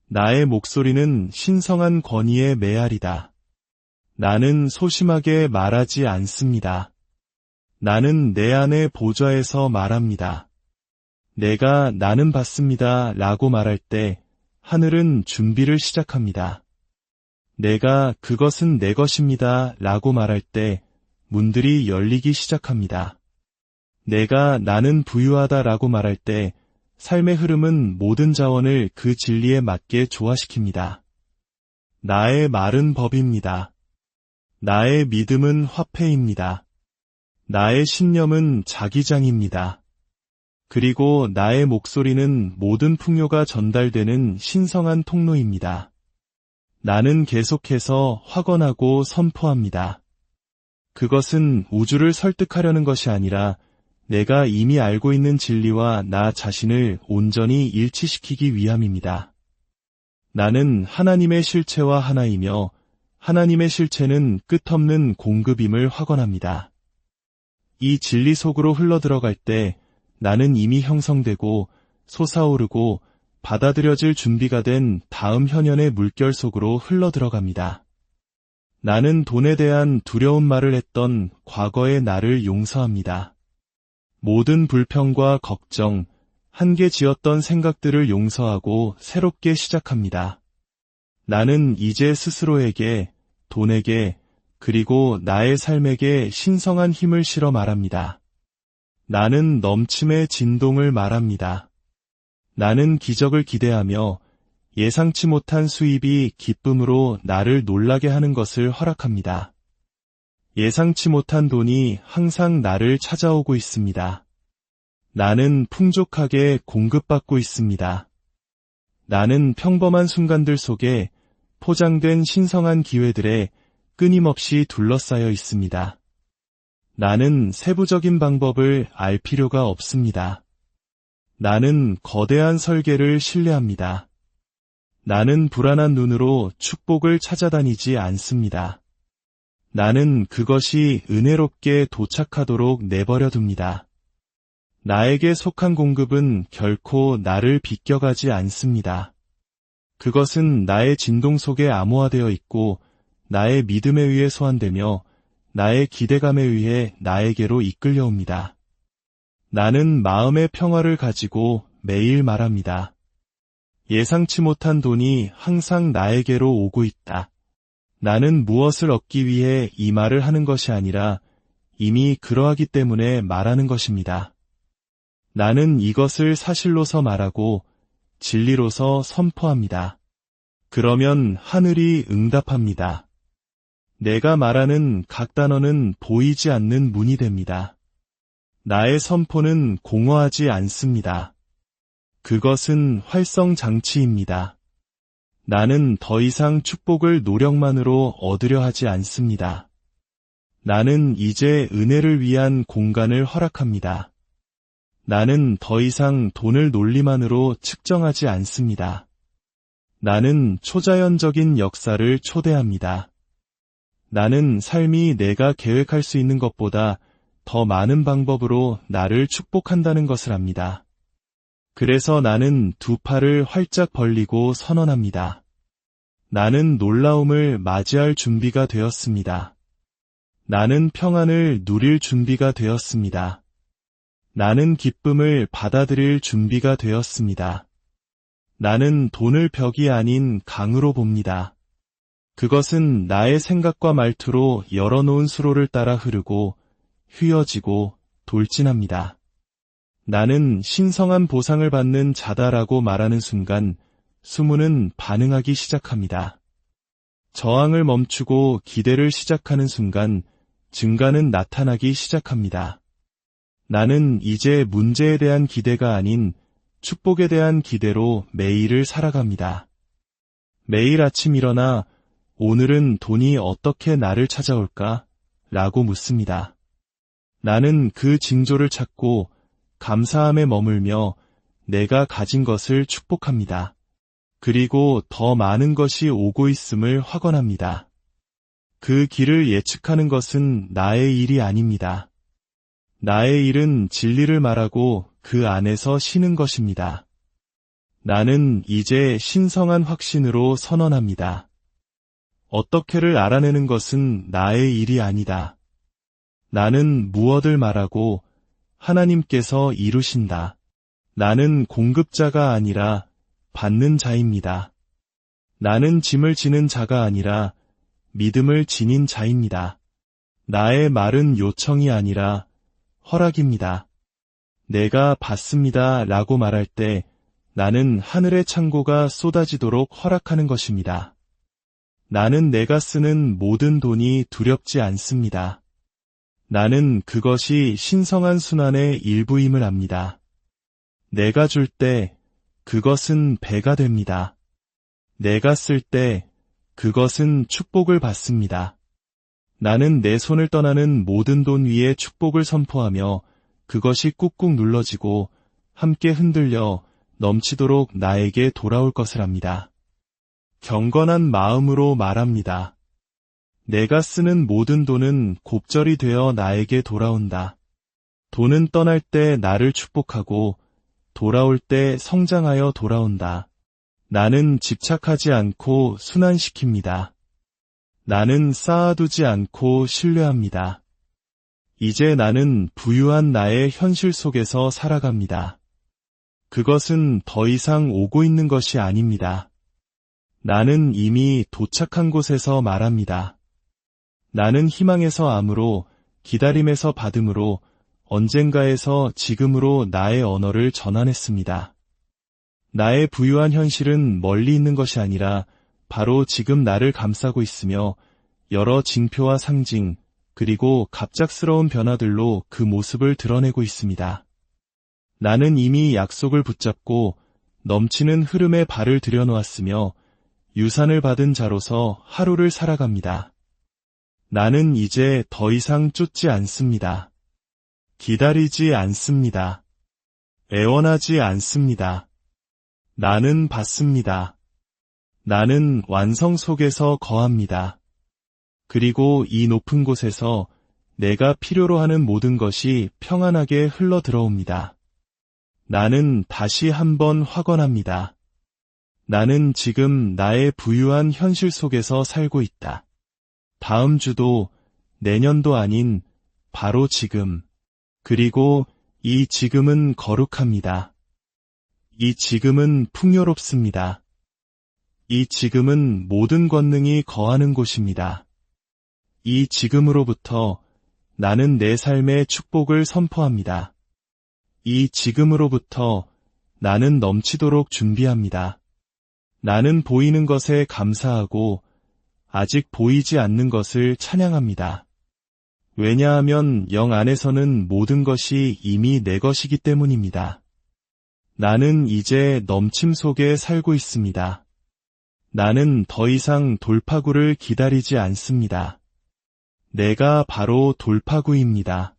나의 목소리는 신성한 권위의 메아리다. 나는 소심하게 말하지 않습니다. 나는 내 안의 보좌에서 말합니다. 내가 나는 받습니다 라고 말할 때 하늘은 준비를 시작합니다. 내가 그것은 내 것입니다 라고 말할 때 문들이 열리기 시작합니다. 내가 나는 부유하다 라고 말할 때 삶의 흐름은 모든 자원을 그 진리에 맞게 조화시킵니다. 나의 말은 법입니다. 나의 믿음은 화폐입니다. 나의 신념은 자기장입니다. 그리고 나의 목소리는 모든 풍요가 전달되는 신성한 통로입니다. 나는 계속해서 확언하고 선포합니다. 그것은 우주를 설득하려는 것이 아니라 내가 이미 알고 있는 진리와 나 자신을 온전히 일치시키기 위함입니다. 나는 하나님의 실체와 하나이며 하나님의 실체는 끝없는 공급임을 확언합니다. 이 진리 속으로 흘러들어갈 때 나는 이미 형성되고 솟아오르고 받아들여질 준비가 된 다음 현현의 물결 속으로 흘러들어갑니다. 나는 돈에 대한 두려운 말을 했던 과거의 나를 용서합니다. 모든 불평과 걱정, 한계 지었던 생각들을 용서하고 새롭게 시작합니다. 나는 이제 스스로에게, 돈에게, 그리고 나의 삶에게 신성한 힘을 실어 말합니다. 나는 넘침의 진동을 말합니다. 나는 기적을 기대하며 예상치 못한 수입이 기쁨으로 나를 놀라게 하는 것을 허락합니다. 예상치 못한 돈이 항상 나를 찾아오고 있습니다. 나는 풍족하게 공급받고 있습니다. 나는 평범한 순간들 속에 포장된 신성한 기회들에 끊임없이 둘러싸여 있습니다. 나는 세부적인 방법을 알 필요가 없습니다. 나는 거대한 설계를 신뢰합니다. 나는 불안한 눈으로 축복을 찾아다니지 않습니다. 나는 그것이 은혜롭게 도착하도록 내버려 둡니다. 나에게 속한 공급은 결코 나를 비껴가지 않습니다. 그것은 나의 진동 속에 암호화되어 있고 나의 믿음에 의해 소환되며 나의 기대감에 의해 나에게로 이끌려옵니다. 나는 마음의 평화를 가지고 매일 말합니다. 예상치 못한 돈이 항상 나에게로 오고 있다. 나는 무엇을 얻기 위해 이 말을 하는 것이 아니라 이미 그러하기 때문에 말하는 것입니다. 나는 이것을 사실로서 말하고 진리로서 선포합니다. 그러면 하늘이 응답합니다. 내가 말하는 각 단어는 보이지 않는 문이 됩니다. 나의 선포는 공허하지 않습니다. 그것은 활성 장치입니다. 나는 더 이상 축복을 노력만으로 얻으려 하지 않습니다. 나는 이제 은혜를 위한 공간을 허락합니다. 나는 더 이상 돈을 논리만으로 측정하지 않습니다. 나는 초자연적인 역사를 초대합니다. 나는 삶이 내가 계획할 수 있는 것보다 더 많은 방법으로 나를 축복한다는 것을 압니다. 그래서 나는 두 팔을 활짝 벌리고 선언합니다. 나는 놀라움을 맞이할 준비가 되었습니다. 나는 평안을 누릴 준비가 되었습니다. 나는 기쁨을 받아들일 준비가 되었습니다. 나는 돈을 벽이 아닌 강으로 봅니다. 그것은 나의 생각과 말투로 열어놓은 수로를 따라 흐르고 휘어지고 돌진합니다. 나는 신성한 보상을 받는 자다라고 말하는 순간 수문은 반응하기 시작합니다. 저항을 멈추고 기대를 시작하는 순간 증가는 나타나기 시작합니다. 나는 이제 문제에 대한 기대가 아닌 축복에 대한 기대로 매일을 살아갑니다. 매일 아침 일어나 오늘은 돈이 어떻게 나를 찾아올까? 라고 묻습니다. 나는 그 징조를 찾고 감사함에 머물며 내가 가진 것을 축복합니다. 그리고 더 많은 것이 오고 있음을 확언합니다. 그 길을 예측하는 것은 나의 일이 아닙니다. 나의 일은 진리를 말하고 그 안에서 쉬는 것입니다. 나는 이제 신성한 확신으로 선언합니다. 어떻게를 알아내는 것은 나의 일이 아니다. 나는 무엇을 말하고 하나님께서 이루신다. 나는 공급자가 아니라 받는 자입니다. 나는 짐을 지는 자가 아니라 믿음을 지닌 자입니다. 나의 말은 요청이 아니라 허락입니다. 내가 받습니다 라고 말할 때 나는 하늘의 창고가 쏟아지도록 허락하는 것입니다. 나는 내가 쓰는 모든 돈이 두렵지 않습니다. 나는 그것이 신성한 순환의 일부임을 압니다. 내가 줄 때 그것은 배가 됩니다. 내가 쓸 때 그것은 축복을 받습니다. 나는 내 손을 떠나는 모든 돈 위에 축복을 선포하며 그것이 꾹꾹 눌러지고 함께 흔들려 넘치도록 나에게 돌아올 것을 압니다. 경건한 마음으로 말합니다. 내가 쓰는 모든 돈은 곱절이 되어 나에게 돌아온다. 돈은 떠날 때 나를 축복하고 돌아올 때 성장하여 돌아온다. 나는 집착하지 않고 순환시킵니다. 나는 쌓아두지 않고 신뢰합니다. 이제 나는 부유한 나의 현실 속에서 살아갑니다. 그것은 더 이상 오고 있는 것이 아닙니다. 나는 이미 도착한 곳에서 말합니다. 나는 희망에서 암으로, 기다림에서 받음으로, 언젠가에서 지금으로 나의 언어를 전환했습니다. 나의 부유한 현실은 멀리 있는 것이 아니라 바로 지금 나를 감싸고 있으며 여러 징표와 상징, 그리고 갑작스러운 변화들로 그 모습을 드러내고 있습니다. 나는 이미 약속을 붙잡고 넘치는 흐름에 발을 들여놓았으며 유산을 받은 자로서 하루를 살아갑니다. 나는 이제 더 이상 쫓지 않습니다. 기다리지 않습니다. 애원하지 않습니다. 나는 받습니다. 나는 완성 속에서 거합니다. 그리고 이 높은 곳에서 내가 필요로 하는 모든 것이 평안하게 흘러 들어옵니다. 나는 다시 한번 확언합니다. 나는 지금 나의 부유한 현실 속에서 살고 있다. 다음 주도, 내년도 아닌 바로 지금. 그리고 이 지금은 거룩합니다. 이 지금은 풍요롭습니다. 이 지금은 모든 권능이 거하는 곳입니다. 이 지금으로부터 나는 내 삶의 축복을 선포합니다. 이 지금으로부터 나는 넘치도록 준비합니다. 나는 보이는 것에 감사하고 아직 보이지 않는 것을 찬양합니다. 왜냐하면 영 안에서는 모든 것이 이미 내 것이기 때문입니다. 나는 이제 넘침 속에 살고 있습니다. 나는 더 이상 돌파구를 기다리지 않습니다. 내가 바로 돌파구입니다.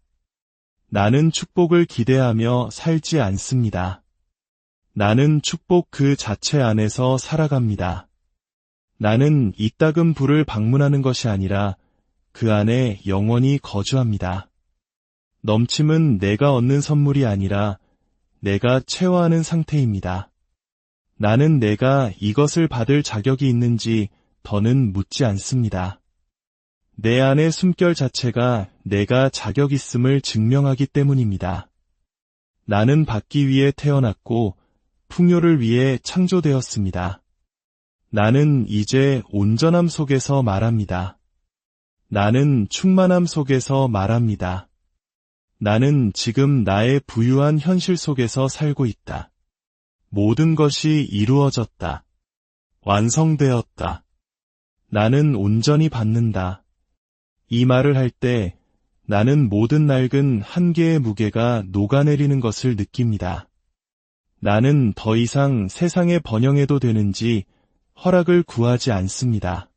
나는 축복을 기대하며 살지 않습니다. 나는 축복 그 자체 안에서 살아갑니다. 나는 이따금 부를 방문하는 것이 아니라 그 안에 영원히 거주합니다. 넘침은 내가 얻는 선물이 아니라 내가 채워하는 상태입니다. 나는 내가 이것을 받을 자격이 있는지 더는 묻지 않습니다. 내 안의 숨결 자체가 내가 자격 있음을 증명하기 때문입니다. 나는 받기 위해 태어났고 풍요를 위해 창조되었습니다. 나는 이제 온전함 속에서 말합니다. 나는 충만함 속에서 말합니다. 나는 지금 나의 부유한 현실 속에서 살고 있다. 모든 것이 이루어졌다. 완성되었다. 나는 온전히 받는다. 이 말을 할 때 나는 모든 낡은 한계의 무게가 녹아내리는 것을 느낍니다. 나는 더 이상 세상에 번영해도 되는지 허락을 구하지 않습니다.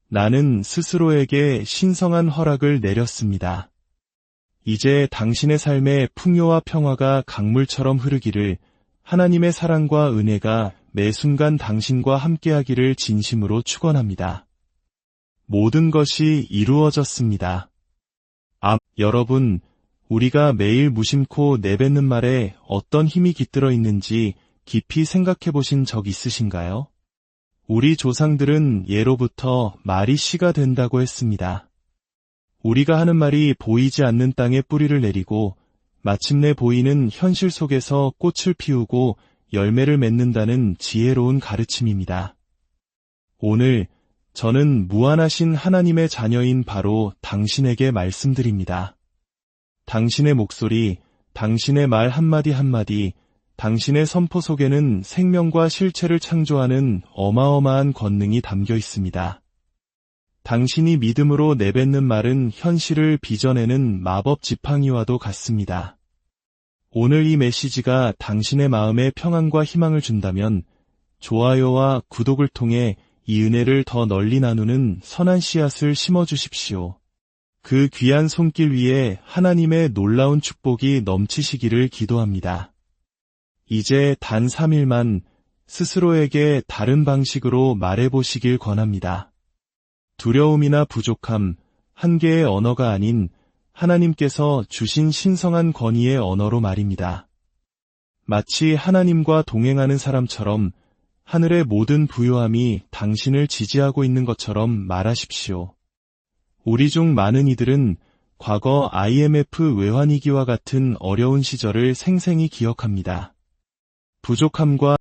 나는 스스로에게 신성한 허락을 내렸습니다. 이제 당신의 삶의 풍요와 평화가 강물처럼 흐르기를, 하나님의 사랑과 은혜가 매 순간 당신과 함께하기를 진심으로 축원합니다. 모든 것이 이루어졌습니다. 여러분, 우리가 매일 무심코 내뱉는 말에 어떤 힘이 깃들어 있는지 깊이 생각해 보신 적 있으신가요? 우리 조상들은 예로부터 말이 씨가 된다고 했습니다. 우리가 하는 말이 보이지 않는 땅에 뿌리를 내리고 마침내 보이는 현실 속에서 꽃을 피우고 열매를 맺는다는 지혜로운 가르침입니다. 오늘 저는 무한하신 하나님의 자녀인 바로 당신에게 말씀드립니다. 당신의 목소리, 당신의 말 한마디 한마디, 당신의 선포 속에는 생명과 실체를 창조하는 어마어마한 권능이 담겨 있습니다. 당신이 믿음으로 내뱉는 말은 현실을 빚어내는 마법 지팡이와도 같습니다. 오늘 이 메시지가 당신의 마음에 평안과 희망을 준다면 좋아요와 구독을 통해 이 은혜를 더 널리 나누는 선한 씨앗을 심어주십시오. 그 귀한 손길 위에 하나님의 놀라운 축복이 넘치시기를 기도합니다. 이제 단 3일만 스스로에게 다른 방식으로 말해보시길 권합니다. 두려움이나 부족함, 한계의 언어가 아닌 하나님께서 주신 신성한 권위의 언어로 말입니다. 마치 하나님과 동행하는 사람처럼 하늘의 모든 부요함이 당신을 지지하고 있는 것처럼 말하십시오. 우리 중 많은 이들은 과거 IMF 외환위기와 같은 어려운 시절을 생생히 기억합니다. 부족함과